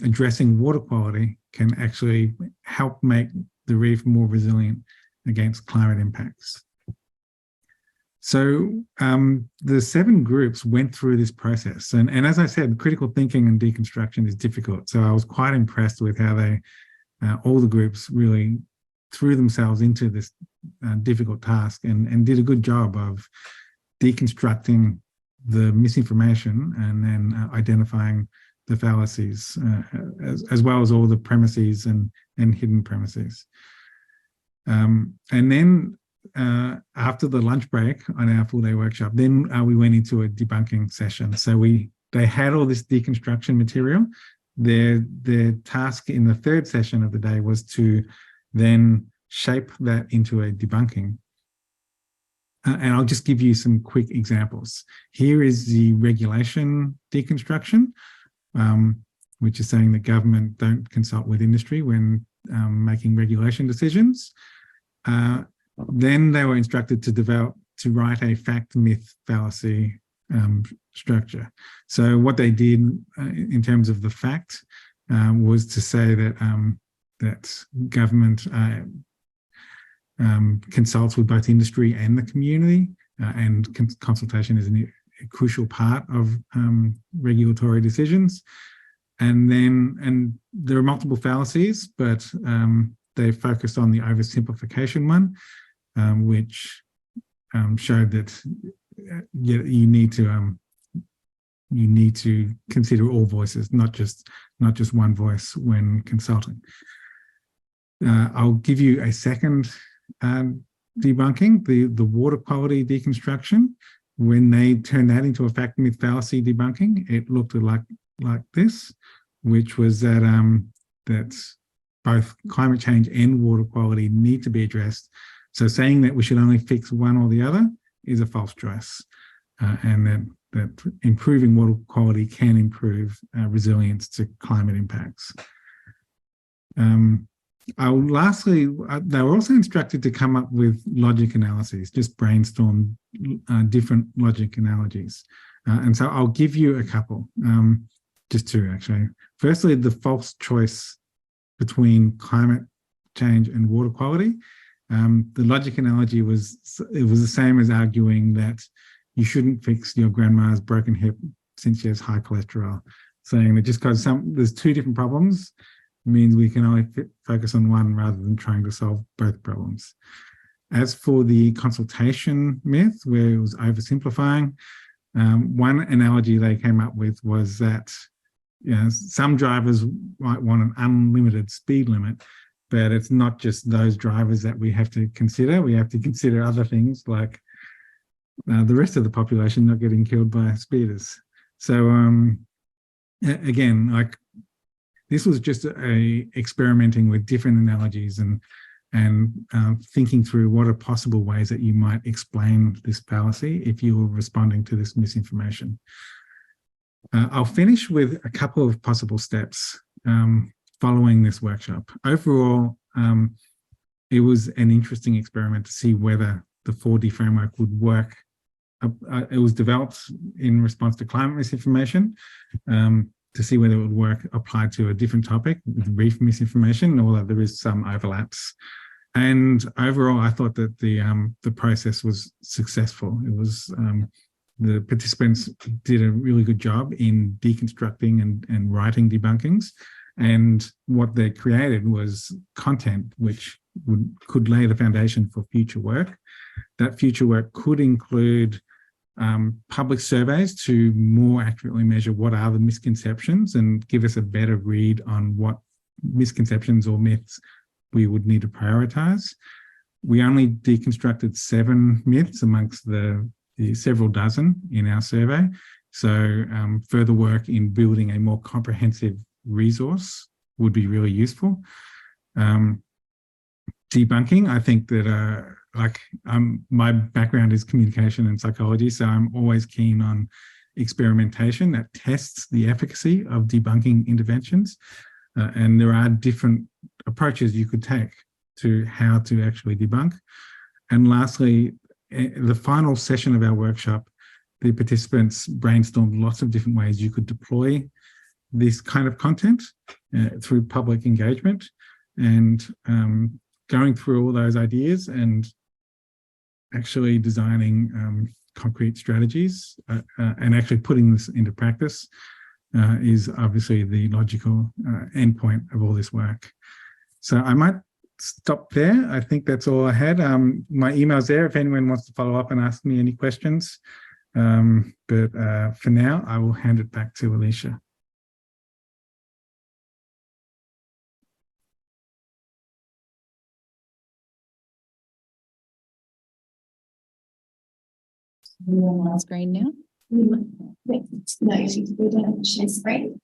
addressing water quality can actually help make the reef more resilient against climate impacts. So the 7 groups went through this process. And as I said, critical thinking and deconstruction is difficult. So I was quite impressed with how they, all the groups really threw themselves into this difficult task and did a good job of deconstructing the misinformation and then identifying the fallacies, as well as all the premises and hidden premises. And then after the lunch break on our full day workshop, then we went into a debunking session. So they had all this deconstruction material. Their task in the 3rd session of the day was to then shape that into a debunking. And I'll just give you some quick examples. Here is the regulation deconstruction, which is saying that government don't consult with industry when making regulation decisions. Then they were instructed to write a fact, myth, fallacy structure. So what they did in terms of the fact was to say that that government consults with both industry and the community, and consultation is a crucial part of regulatory decisions. And there are multiple fallacies, but they focused on the oversimplification one, which showed that you need to consider all voices, not just one voice when consulting. I'll give you a second debunking, the water quality deconstruction. When they turned that into a fact, myth, fallacy debunking, it looked like this, which was that that both climate change and water quality need to be addressed. So saying that we should only fix one or the other is a false choice, and that improving water quality can improve resilience to climate impacts. Lastly, they were also instructed to come up with logic analyses, just brainstorm different logic analogies. And so I'll give you a couple, just 2 actually. Firstly, the false choice between climate change and water quality. The logic analogy was the same as arguing that you shouldn't fix your grandma's broken hip since she has high cholesterol, saying that just because there's 2 different problems means we can only focus on one rather than trying to solve both problems. As for the consultation myth, where it was oversimplifying, one analogy they came up with was that some drivers might want an unlimited speed limit, but it's not just those drivers that we have to consider. We have to consider other things like the rest of the population not getting killed by speeders. So again, this was just experimenting with different analogies and thinking through what are possible ways that you might explain this fallacy if you were responding to this misinformation. I'll finish with a couple of possible steps following this workshop. Overall, it was an interesting experiment to see whether the 4D framework would work. It was developed in response to climate misinformation, to see whether it would work applied to a different topic, reef misinformation, although there is some overlaps. And overall, I thought that the process was successful. It was the participants did a really good job in deconstructing and writing debunkings. And what they created was content which could lay the foundation for future work. That future work could include public surveys to more accurately measure what are the misconceptions and give us a better read on what misconceptions or myths we would need to prioritize. We only deconstructed 7 myths amongst the several dozen in our survey. So further work in building a more comprehensive resource would be really useful. Debunking, I think that my background is communication and psychology, so I'm always keen on experimentation that tests the efficacy of debunking interventions. And there are different approaches you could take to how to actually debunk. And lastly, the final session of our workshop, the participants brainstormed lots of different ways you could deploy this kind of content through public engagement and going through all those ideas and actually designing concrete strategies and actually putting this into practice is obviously the logical endpoint of all this work. So I might stop there. I think that's all I had. My email's there if anyone wants to follow up and ask me any questions. But for now, I will hand it back to Alicia. On screen now. No, you can go down and share screen.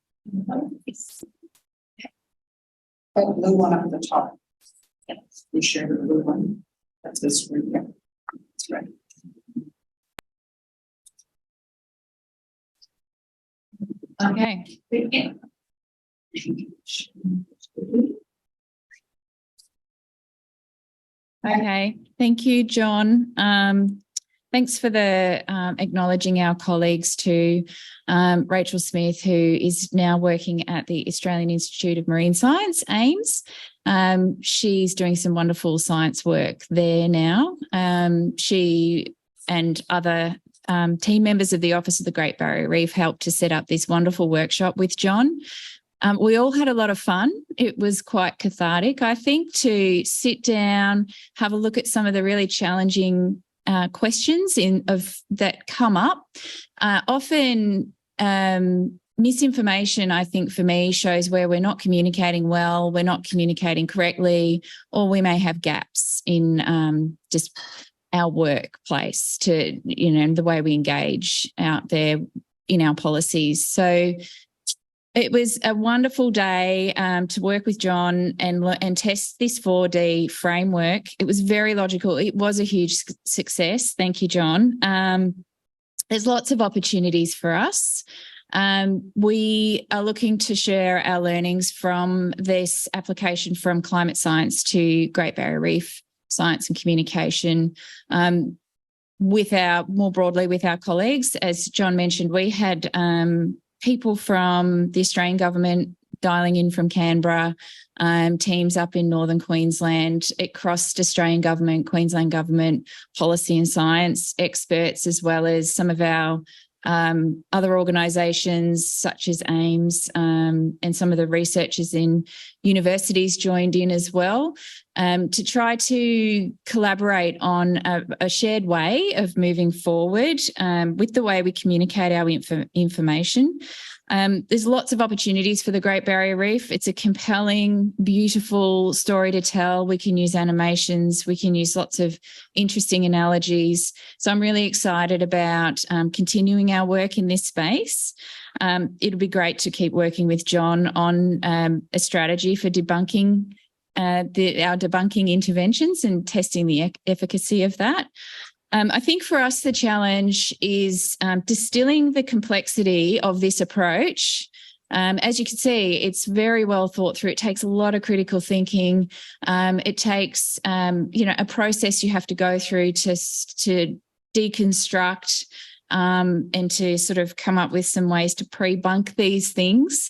Oh, the one up at the top. Yes, we share the blue one. That's the screen. Yeah, that's right. Okay. Yeah. Okay. Thank you, John. Thanks for the acknowledging our colleagues too. Rachel Smith, who is now working at the Australian Institute of Marine Science, AIMS. She's doing some wonderful science work there now. She and other team members of the Office of the Great Barrier Reef helped to set up this wonderful workshop with John. We all had a lot of fun. It was quite cathartic, I think, to sit down, have a look at some of the really challenging questions that come up. Often misinformation, I think, for me, shows where we're not communicating well, we're not communicating correctly, or we may have gaps in just our workplace to, the way we engage out there in our policies. So it was a wonderful day to work with John and test this 4D framework. It was very logical. It was a huge success. Thank you, John. There's lots of opportunities for us. We are looking to share our learnings from this application from climate science to Great Barrier Reef science and communication more broadly with our colleagues. As John mentioned, we had people from the Australian government dialing in from Canberra, teams up in northern Queensland. It crossed Australian government, Queensland government, policy and science experts, as well as some of our other organisations such as AIMS and some of the researchers in universities joined in as well to try to collaborate on a shared way of moving forward with the way we communicate our information. There's lots of opportunities for the Great Barrier Reef. It's a compelling, beautiful story to tell. We can use animations. We can use lots of interesting analogies. So I'm really excited about continuing our work in this space. It'll be great to keep working with John on a strategy for debunking our debunking interventions and testing the efficacy of that. I think for us, the challenge is distilling the complexity of this approach. As you can see, it's very well thought through. It takes a lot of critical thinking. It takes, a process you have to go through to deconstruct and to sort of come up with some ways to pre-bunk these things.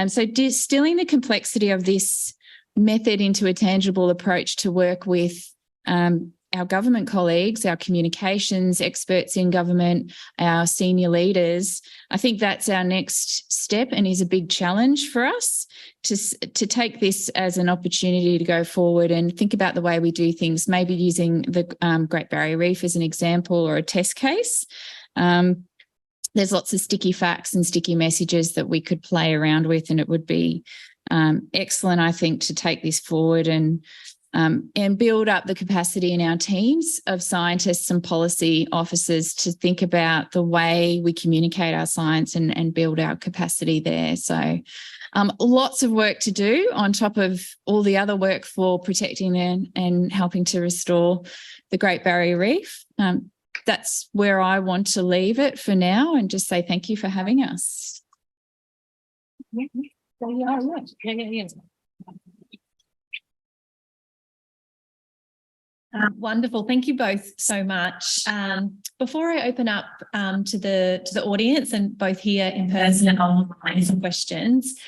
So distilling the complexity of this method into a tangible approach to work with our government colleagues, our communications experts in government, our senior leaders. I think that's our next step and is a big challenge for us to take this as an opportunity to go forward and think about the way we do things, maybe using the Great Barrier Reef as an example or a test case. There's lots of sticky facts and sticky messages that we could play around with, and it would be excellent, I think, to take this forward and build up the capacity in our teams of scientists and policy officers to think about the way we communicate our science and build our capacity there. So lots of work to do on top of all the other work for protecting and helping to restore the Great Barrier Reef. That's where I want to leave it for now and just say thank you for having us. Wonderful. Thank you both so much. Before I open up to the audience, and both here in person and online, some questions,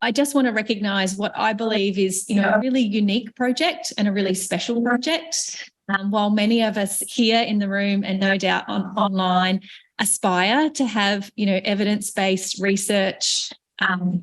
I just want to recognise what I believe is, a really unique project and a really special project. While many of us here in the room and no doubt online aspire to have, evidence-based research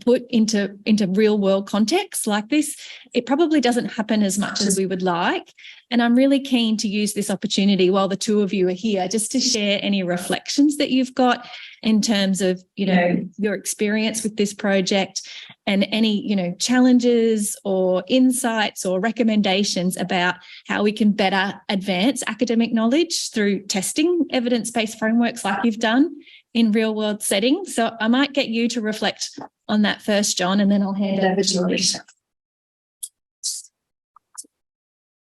put into real world contexts like this, it probably doesn't happen as much as we would like. And I'm really keen to use this opportunity while the two of you are here just to share any reflections that you've got in terms of, your experience with this project and any, challenges or insights or recommendations about how we can better advance academic knowledge through testing evidence-based frameworks like you've done in real world settings. So I might get you to reflect on that first, John, and then I'll hand over to Alicia.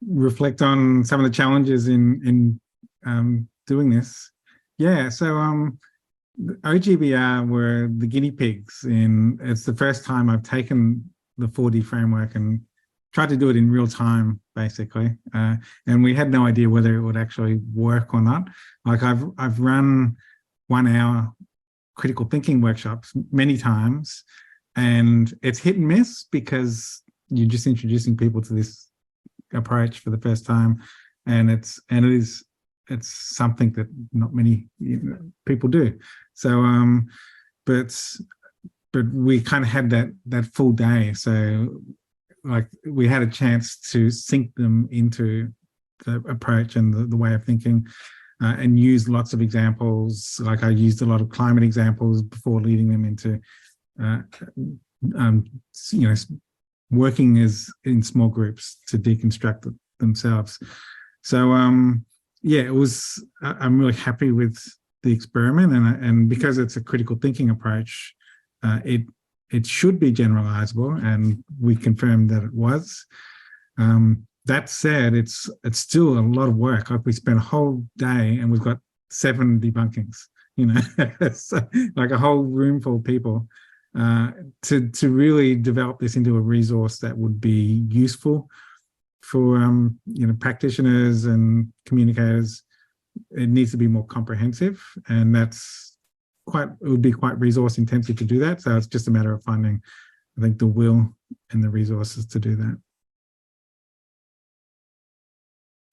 Reflect on some of the challenges in doing this. Yeah, so OGBR were the guinea pigs it's the first time I've taken the 4D framework and tried to do it in real time, basically. And we had no idea whether it would actually work or not. Like I've run 1 hour critical thinking workshops many times, and it's hit and miss because you're just introducing people to this approach for the first time, and it's something that not many people do. So but we kind of had that full day, so like we had a chance to sink them into the approach and the way of thinking, and use lots of examples. Like I used a lot of climate examples before leading them into working in small groups to deconstruct themselves. So yeah, I'm really happy with the experiment, and because it's a critical thinking approach, it should be generalizable, and we confirmed that it was. That said, it's still a lot of work. Like we spent a whole day and we've got 7 debunkings, so like a whole room full of people, to really develop this into a resource that would be useful for practitioners and communicators. It needs to be more comprehensive, and it would be quite resource intensive to do that. So it's just a matter of finding, I think, the will and the resources to do that.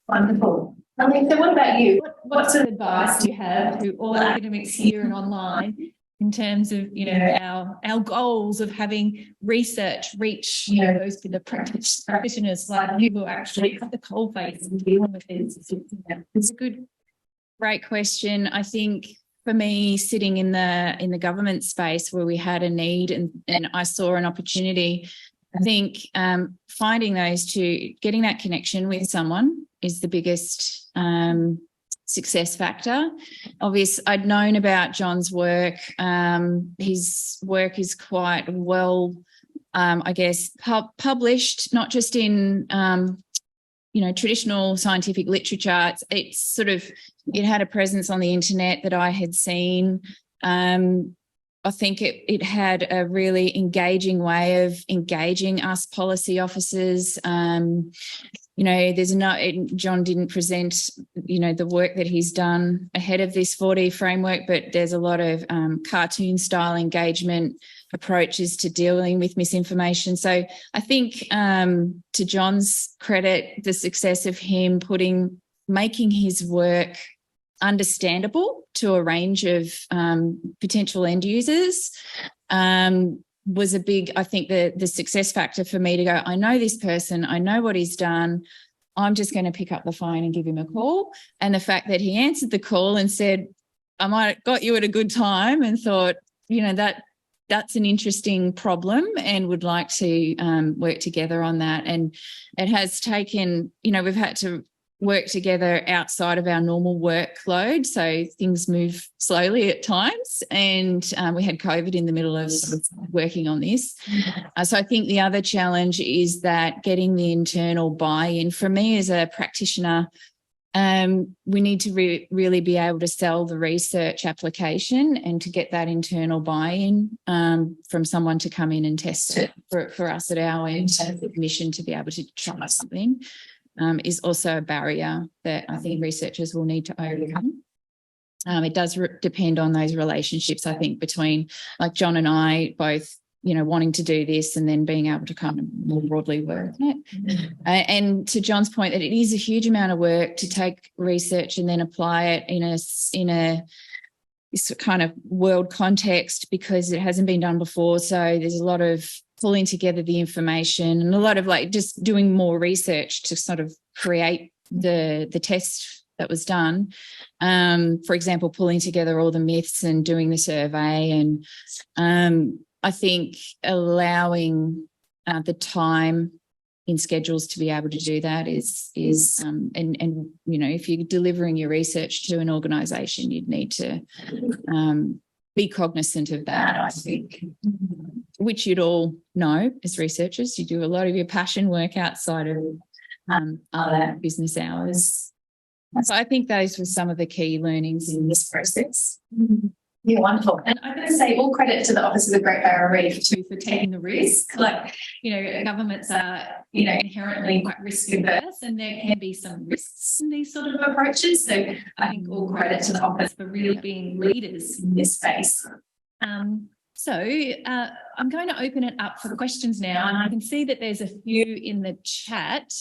Wonderful. Alicia, what about you? What sort of advice do you have to all academics here and online in terms of, our goals of having research reach, those the practitioners like you who actually have the coalface and dealing with this? It's a great question. I think for me, sitting in the government space where we had a need and I saw an opportunity, I think finding those two, getting that connection with someone is the biggest success factor. Obviously, I'd known about John's work. His work is quite well, published, not just in, traditional scientific literature. It had a presence on the internet that I had seen. I think it had a really engaging way of engaging us policy officers. John didn't present, the work that he's done ahead of this 4D framework, but there's a lot of cartoon style engagement approaches to dealing with misinformation. So I think to John's credit, the success of him making his work understandable to a range of potential end users was a big, I think the success factor for me to go, I know this person, I know what he's done, I'm just going to pick up the phone and give him a call. And the fact that he answered the call and said, I might have got you at a good time, and thought, that's an interesting problem and would like to work together on that. And it has taken, we've had to work together outside of our normal workload, so things move slowly at times, and we had COVID in the middle of working on this. So I think the other challenge is that getting the internal buy-in. For me as a practitioner, we need to really be able to sell the research application and to get that internal buy-in from someone to come in and test it for us at our end, the mission to be able to try something. is also a barrier that I think researchers will need to overcome. It does depend on those relationships, I think, between like John and I both, wanting to do this and then being able to kind of more broadly work on it. And to John's point, that it is a huge amount of work to take research and then apply it in a this kind of world context, because it hasn't been done before. So there's a lot of pulling together the information and a lot of like just doing more research to sort of create the test that was done. For example, pulling together all the myths and doing the survey, and I think allowing the time in schedules to be able to do that is if you're delivering your research to an organisation, you'd need to be cognizant of that, I think, which you'd all know as researchers. You do a lot of your passion work outside of other business hours. So I think those were some of the key learnings in this process. Yeah, wonderful. And I'm going to say all credit to the Office of the Great Barrier Reef too for taking the risk. Like, governments are, inherently quite risk averse, and there can be some risks in these sort of approaches. So I think all credit to the Office for really being leaders in this space. So I'm going to open it up for questions now, and I can see that there's a few in the chat.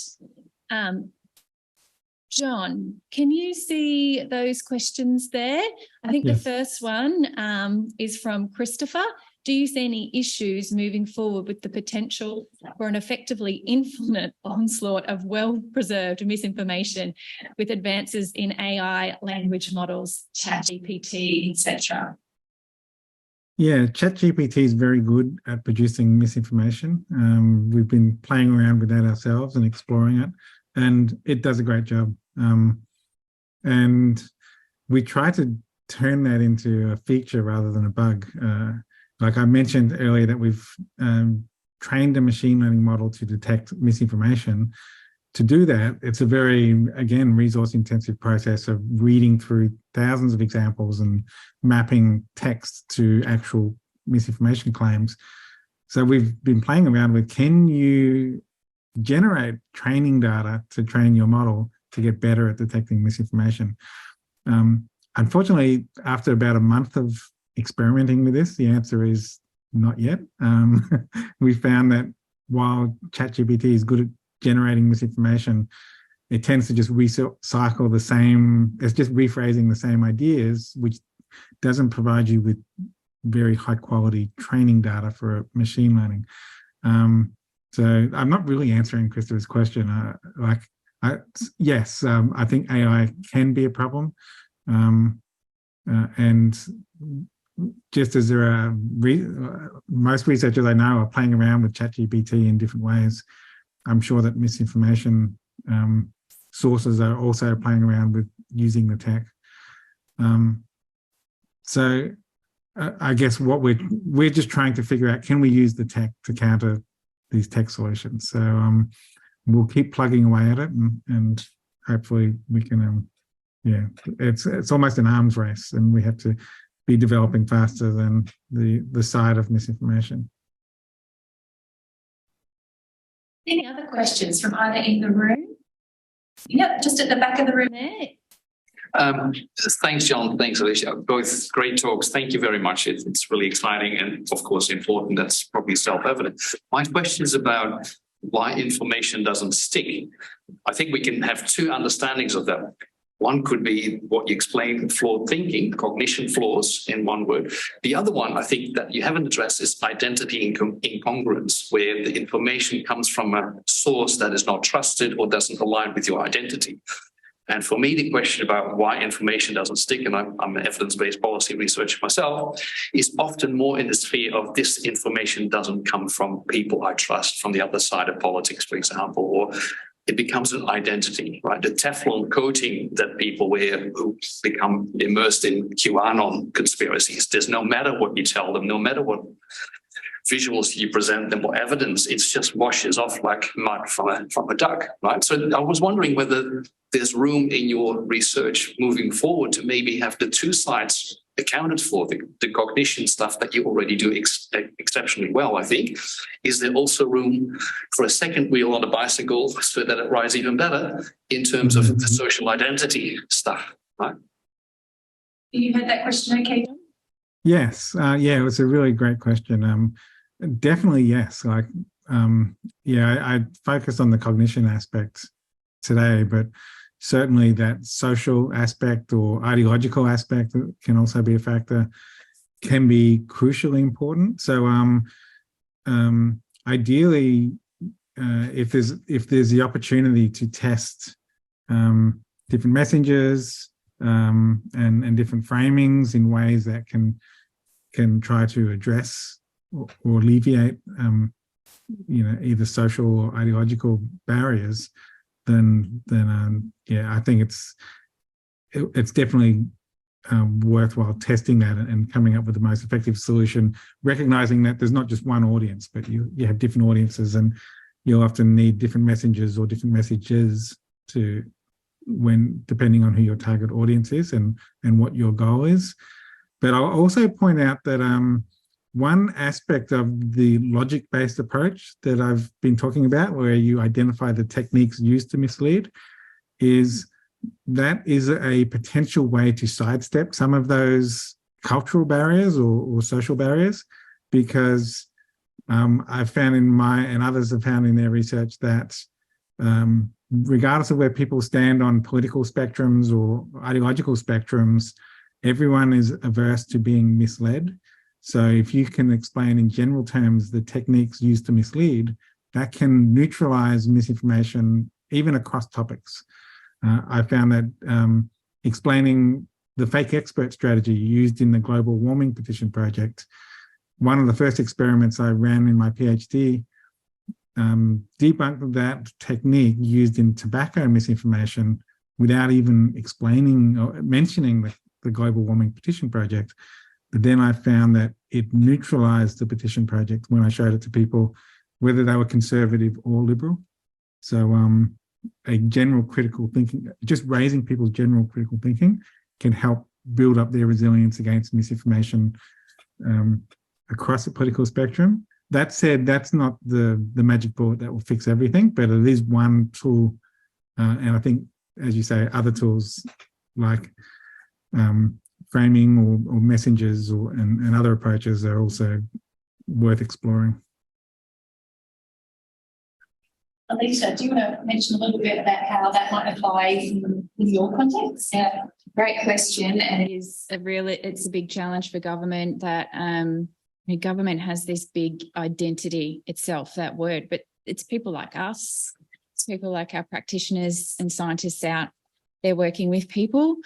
John, can you see those questions there? I think The first one is from Christopher. Do you see any issues moving forward with the potential for an effectively infinite onslaught of well-preserved misinformation with advances in AI, language models, ChatGPT, etc.? Yeah, ChatGPT is very good at producing misinformation. We've been playing around with that ourselves and exploring it, and it does a great job. And we try to turn that into a feature rather than a bug. Like I mentioned earlier, that we've trained a machine learning model to detect misinformation. To do that, it's a very, again, resource-intensive process of reading through thousands of examples and mapping text to actual misinformation claims. So we've been playing around with, can you generate training data to train your model to get better at detecting misinformation? Unfortunately, after about a month of experimenting with this, the answer is not yet. We found that while ChatGPT is good at generating misinformation, it tends to just recycle the same, it's just rephrasing the same ideas, which doesn't provide you with very high quality training data for machine learning. So I'm not really answering Christopher's question. Yes, I think AI can be a problem. And just as there are, most researchers I know are playing around with ChatGPT in different ways, I'm sure that misinformation sources are also playing around with using the tech. So I guess what we're just trying to figure out, can we use the tech to counter these tech solutions? So we'll keep plugging away at it, and hopefully we can, it's almost an arms race, and we have to be developing faster than the side of misinformation. Any other questions from either in the room? Yep, just at the back of the room there. Thanks, John. Thanks, Alicia. Both great talks. Thank you very much. It's really exciting and, of course, important. That's probably self-evident. My question is about why information doesn't stick. I think we can have two understandings of that. One could be what you explained, flawed thinking, cognition flaws in one word. The other one, I think, that you haven't addressed is identity incongruence, where the information comes from a source that is not trusted or doesn't align with your identity. And for me, the question about why information doesn't stick, and I'm an evidence-based policy researcher myself, is often more in the sphere of this information doesn't come from people I trust, from the other side of politics, for example, or it becomes an identity, right? The Teflon coating that people wear who become immersed in QAnon conspiracies. There's no matter what you tell them, no matter what visuals you present them or evidence, it just washes off like mud from a duck, right? So I was wondering whether there's room in your research moving forward to maybe have the two sides accounted for, the cognition stuff that you already do exceptionally well, I think. Is there also room for a second wheel on the bicycle so that it rides even better in terms of the social identity stuff, right? You heard that question okay, John? Yes. Yeah, it was a really great question. Definitely yes. Like, I focused on the cognition aspect today, but certainly that social aspect or ideological aspect can also be a factor, can be crucially important. So ideally, if there's the opportunity to test different messages and different framings in ways that can try to address or alleviate either social or ideological barriers, then I think it's definitely worthwhile testing that and coming up with the most effective solution, recognizing that there's not just one audience, but you have different audiences, and you'll often need different messengers or different messages depending on who your target audience is and what your goal is. But I'll also point out that one aspect of the logic-based approach that I've been talking about, where you identify the techniques used to mislead, is a potential way to sidestep some of those cultural barriers or social barriers, because I've found and others have found in their research that regardless of where people stand on political spectrums or ideological spectrums, everyone is averse to being misled. So if you can explain in general terms the techniques used to mislead, that can neutralize misinformation even across topics. I found that explaining the fake expert strategy used in the global warming petition project, one of the first experiments I ran in my PhD, debunked that technique used in tobacco misinformation without even explaining or mentioning the global warming petition project. But then I found that it neutralized the petition project when I showed it to people, whether they were conservative or liberal. So a general critical thinking, just raising people's general critical thinking can help build up their resilience against misinformation across the political spectrum. That said, that's not the magic bullet that will fix everything, but it is one tool. And I think, as you say, other tools like framing or messengers and other approaches are also worth exploring. Alicia, do you want to mention a little bit about how that might apply in your context? Yeah, great question. And it's a big challenge for government that government has this big identity itself, that word, but it's people like us, it's people like our practitioners and scientists out there working with people.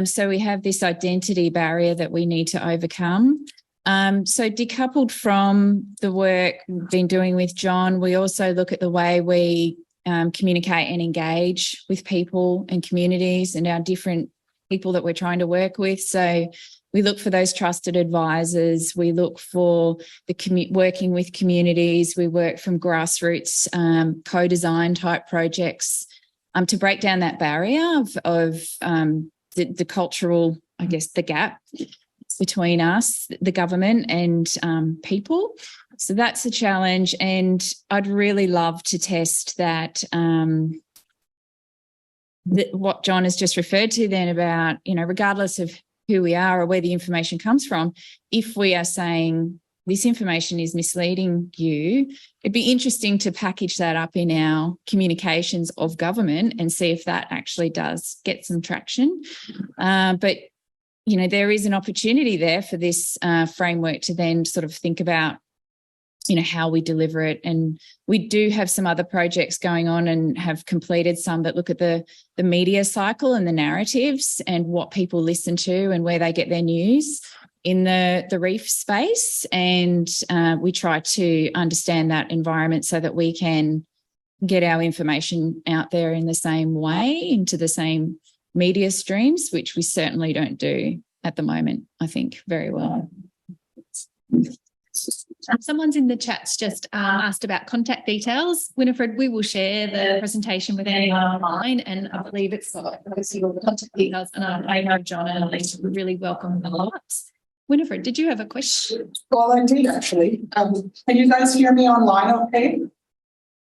So we have this identity barrier that we need to overcome. So decoupled from the work we've been doing with John, we also look at the way we communicate and engage with people and communities and our different people that we're trying to work with. So we look for those trusted advisors. We look for working with communities. We work from grassroots co-design type projects to break down that barrier of the cultural, I guess, the gap between us, the government, and people. So that's a challenge. And I'd really love to test that, what John has just referred to then about, regardless of who we are or where the information comes from, if we are saying this information is misleading you, it'd be interesting to package that up in our communications of government and see if that actually does get some traction. But there is an opportunity there for this framework to then sort of think about, how we deliver it. And we do have some other projects going on and have completed some that look at the media cycle and the narratives and what people listen to and where they get their news in the reef space. And we try to understand that environment so that we can get our information out there in the same way, into the same media streams, which we certainly don't do at the moment, I think, very well. Someone's in the chats just asked about contact details. Winifred, we will share the presentation with anyone online, and I believe it's got obviously all the contact details, and I know John and Elise would really welcome the lots. Winifred, did you have a question? Well, I did actually. Can you guys hear me online okay?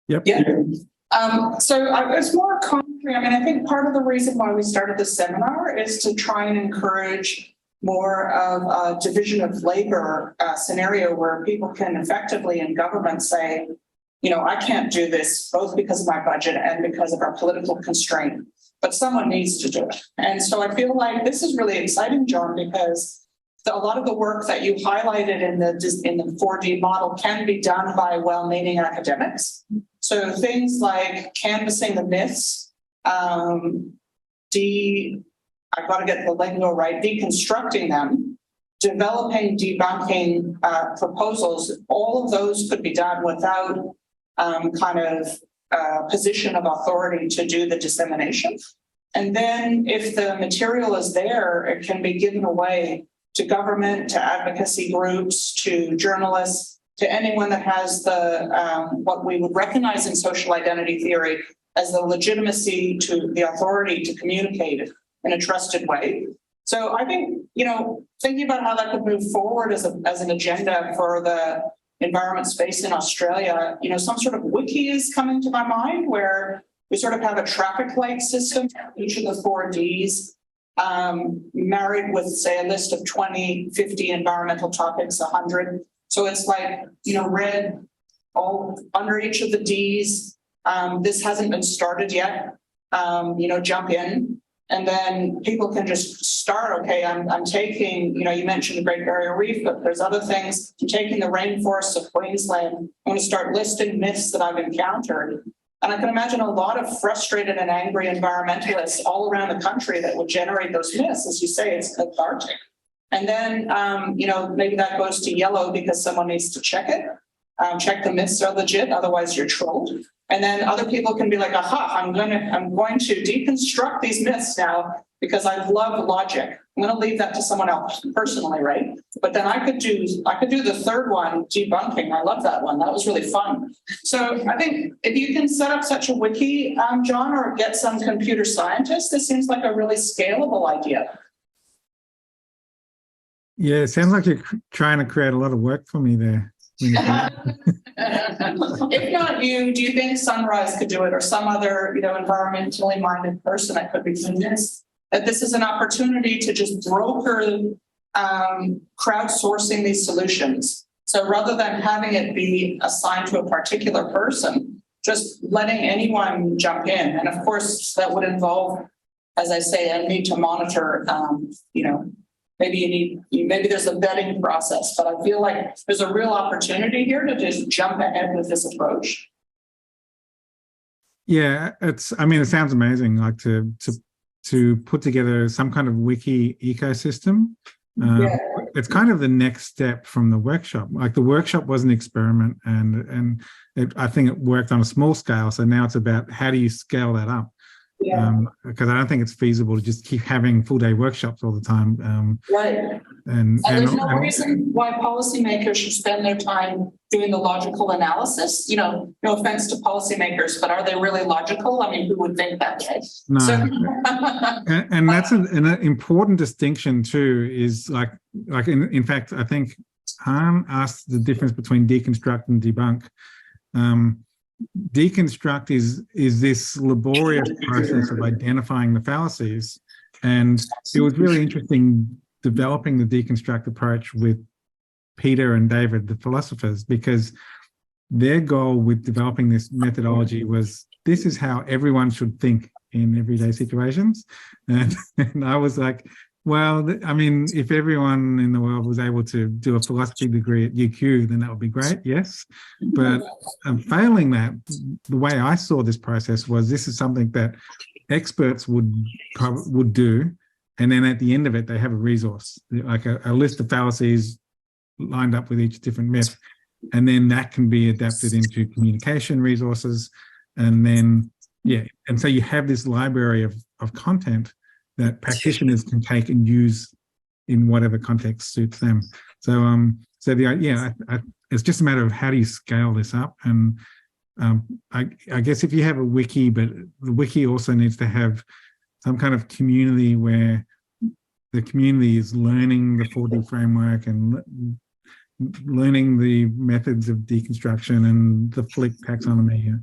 Yep. Yeah. So it's more commentary. I mean, I think part of the reason why we started this seminar is to try and encourage more of a division of labor scenario where people can effectively in government say, you know, I can't do this both because of my budget and because of our political constraint, but someone needs to do it. And so I feel like this is really exciting, John, because a lot of the work that you highlighted in the 4D model can be done by well-meaning academics. So things like canvassing the myths, I've got to get the lingo right, deconstructing them, developing debunking proposals, all of those could be done without kind of position of authority to do the dissemination. And then if the material is there, it can be given away to government, to advocacy groups, to journalists, to anyone that has the what we would recognize in social identity theory as the legitimacy to the authority to communicate in a trusted way. So I think, you know, thinking about how that could move forward as an agenda for the environment space in Australia, you know, some sort of wiki is coming to my mind where we sort of have a traffic light system, each of the 4 Ds, married with, say, a list of 20, 50 environmental topics, 100. So it's like, you know, red all under each of the Ds. This hasn't been started yet. You know, jump in. And then people can just start, okay, I'm taking, you know, you mentioned the Great Barrier Reef, but there's other things. I'm taking the rainforests of Queensland. I'm going to start listing myths that I've encountered. And I can imagine a lot of frustrated and angry environmentalists all around the country that would generate those myths. As you say, it's cathartic. And then, you know, maybe that goes to yellow because someone needs to check it. Check the myths are legit, otherwise you're trolled. And then other people can be like, aha, I'm going to deconstruct these myths now because I love logic. I'm going to leave that to someone else personally, right? But then I could do the third one, debunking. I love that one. That was really fun. So I think if you can set up such a wiki, John, or get some computer scientists, this seems like a really scalable idea. Yeah, it sounds like you're trying to create a lot of work for me there. If not you, do you think Sunrise could do it, or some other, you know, environmentally minded person that could be convinced that this is an opportunity to just broker crowdsourcing these solutions? So rather than having it be assigned to a particular person, just letting anyone jump in. And of course, that would involve, as I say, a need to monitor, you know, maybe there's a vetting process, but I feel like there's a real opportunity here to just jump ahead with this approach. Yeah, it sounds amazing, like to put together some kind of wiki ecosystem. It's kind of the next step from the workshop. Like the workshop was an experiment, and I think it worked on a small scale. So now it's about how do you scale that up? Because I don't think it's feasible to just keep having full-day workshops all the time. Right. And there's no reason why policymakers should spend their time doing the logical analysis. You know, no offense to policymakers, but are they really logical? I mean, who would think that way? No. So, and that's an important distinction too, is like in fact, I think Han asked the difference between deconstruct and debunk. Deconstruct is this laborious process of identifying the fallacies, and it was really interesting developing the deconstruct approach with Peter and David, the philosophers, because their goal with developing this methodology was this is how everyone should think in everyday situations. And I was like, well, I mean, if everyone in the world was able to do a philosophy degree at UQ, then that would be great, yes. But failing that, the way I saw this process was this is something that experts would do, and then at the end of it, they have a resource, like a list of fallacies lined up with each different myth, and then that can be adapted into communication resources, and then, yeah, and so you have this library of content that practitioners can take and use in whatever context suits them. So, I it's just a matter of how do you scale this up. And I guess if you have a wiki, but the wiki also needs to have some kind of community where the community is learning the 4D framework and learning the methods of deconstruction and the Flick taxonomy,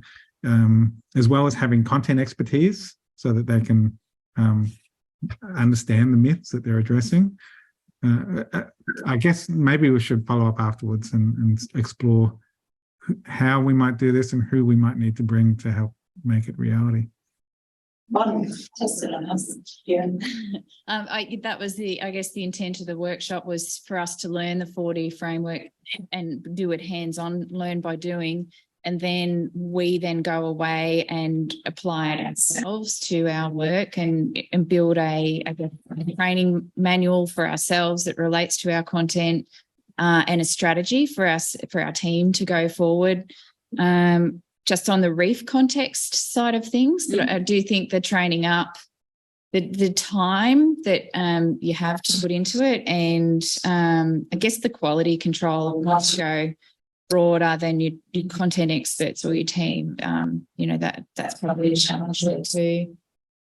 as well as having content expertise so that they can understand the myths that they're addressing. I guess maybe we should follow up afterwards and explore how we might do this and who we might need to bring to help make it reality. Test it on us. Yeah. That was I guess the intent of the workshop was for us to learn the 4D framework and do it hands-on, learn by doing, and then we go away and apply it ourselves to our work and build a training manual for ourselves that relates to our content, and a strategy for our team to go forward. Just on the reef context side of things, but I do think the training up, the time that you have to put into it, and I guess the quality control must go broader than your content experts or your team. That's probably a challenge there too.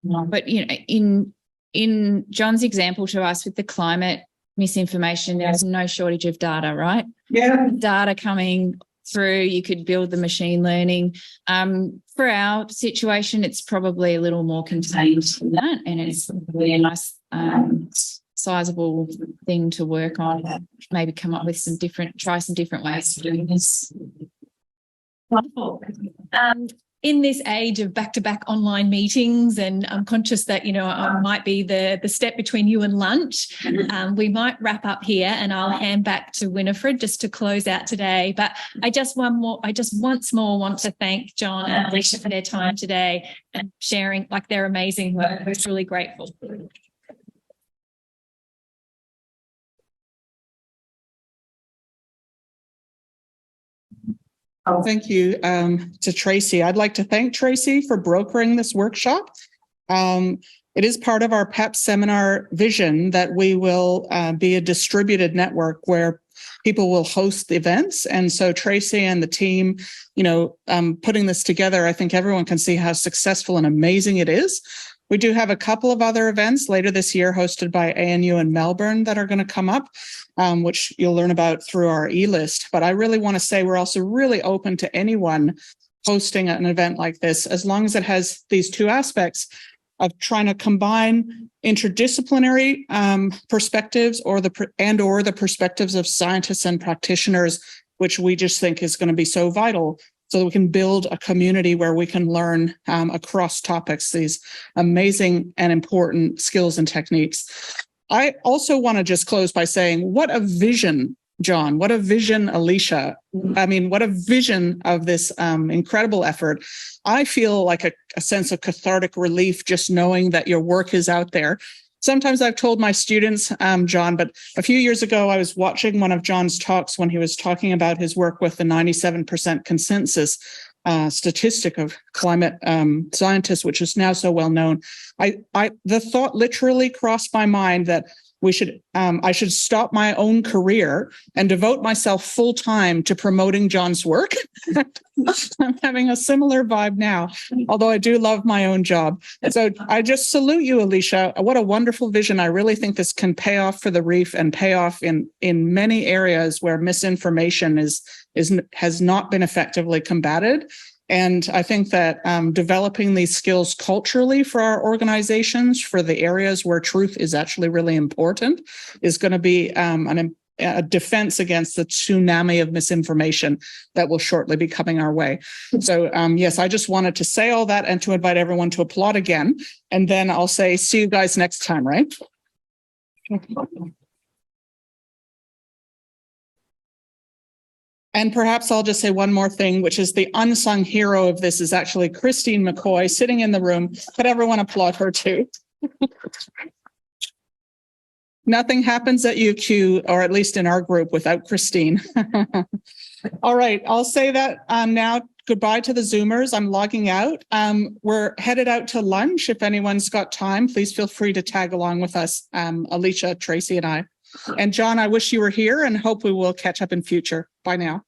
But in John's example to us with the climate misinformation, there's no shortage of data, right? Yeah. Data coming through, you could build the machine learning. For our situation, it's probably a little more contained than that, and it's probably a nice sizable thing to work on. Maybe come up with try some different ways of doing this. Wonderful. In this age of back-to-back online meetings, and I'm conscious that, I might be the step between you and lunch, we might wrap up here, and I'll hand back to Winifred just to close out today. But I just once more want to thank John and Alicia for their time today and sharing their amazing work. We're truly grateful. Thank you to Tracy. I'd like to thank Tracy for brokering this workshop. It is part of our PEPSS seminar vision that we will be a distributed network where people will host the events. And so Tracy and the team, putting this together, I think everyone can see how successful and amazing it is. We do have a couple of other events later this year hosted by ANU in Melbourne that are going to come up, which you'll learn about through our e-list. But I really want to say we're also really open to anyone hosting an event like this, as long as it has these two aspects of trying to combine interdisciplinary perspectives or the perspectives of scientists and practitioners, which we just think is going to be so vital, so that we can build a community where we can learn across topics, these amazing and important skills and techniques. I also want to just close by saying, what a vision, John, what a vision, Alicia. I mean, what a vision of this incredible effort. I feel like a sense of cathartic relief just knowing that your work is out there. Sometimes I've told my students, John, but a few years ago, I was watching one of John's talks when he was talking about his work with the 97% consensus statistic of climate scientists, which is now so well known. The thought literally crossed my mind that I should stop my own career and devote myself full time to promoting John's work. I'm having a similar vibe now, although I do love my own job. So I just salute you, Alicia. What a wonderful vision. I really think this can pay off for the reef and pay off in many areas where misinformation has not been effectively combated. And I think that developing these skills culturally for our organizations, for the areas where truth is actually really important, is going to be a defense against the tsunami of misinformation that will shortly be coming our way. So yes, I just wanted to say all that and to invite everyone to applaud again. And then I'll say, see you guys next time, right? And perhaps I'll just say one more thing, which is the unsung hero of this is actually Christine McCoy sitting in the room. Could everyone applaud her too? Nothing happens at UQ, or at least in our group, without Christine. All right, I'll say that now. Goodbye to the Zoomers. I'm logging out. We're headed out to lunch. If anyone's got time, please feel free to tag along with us, Alicia, Tracy, and I. And John, I wish you were here and hope we will catch up in future. Bye now.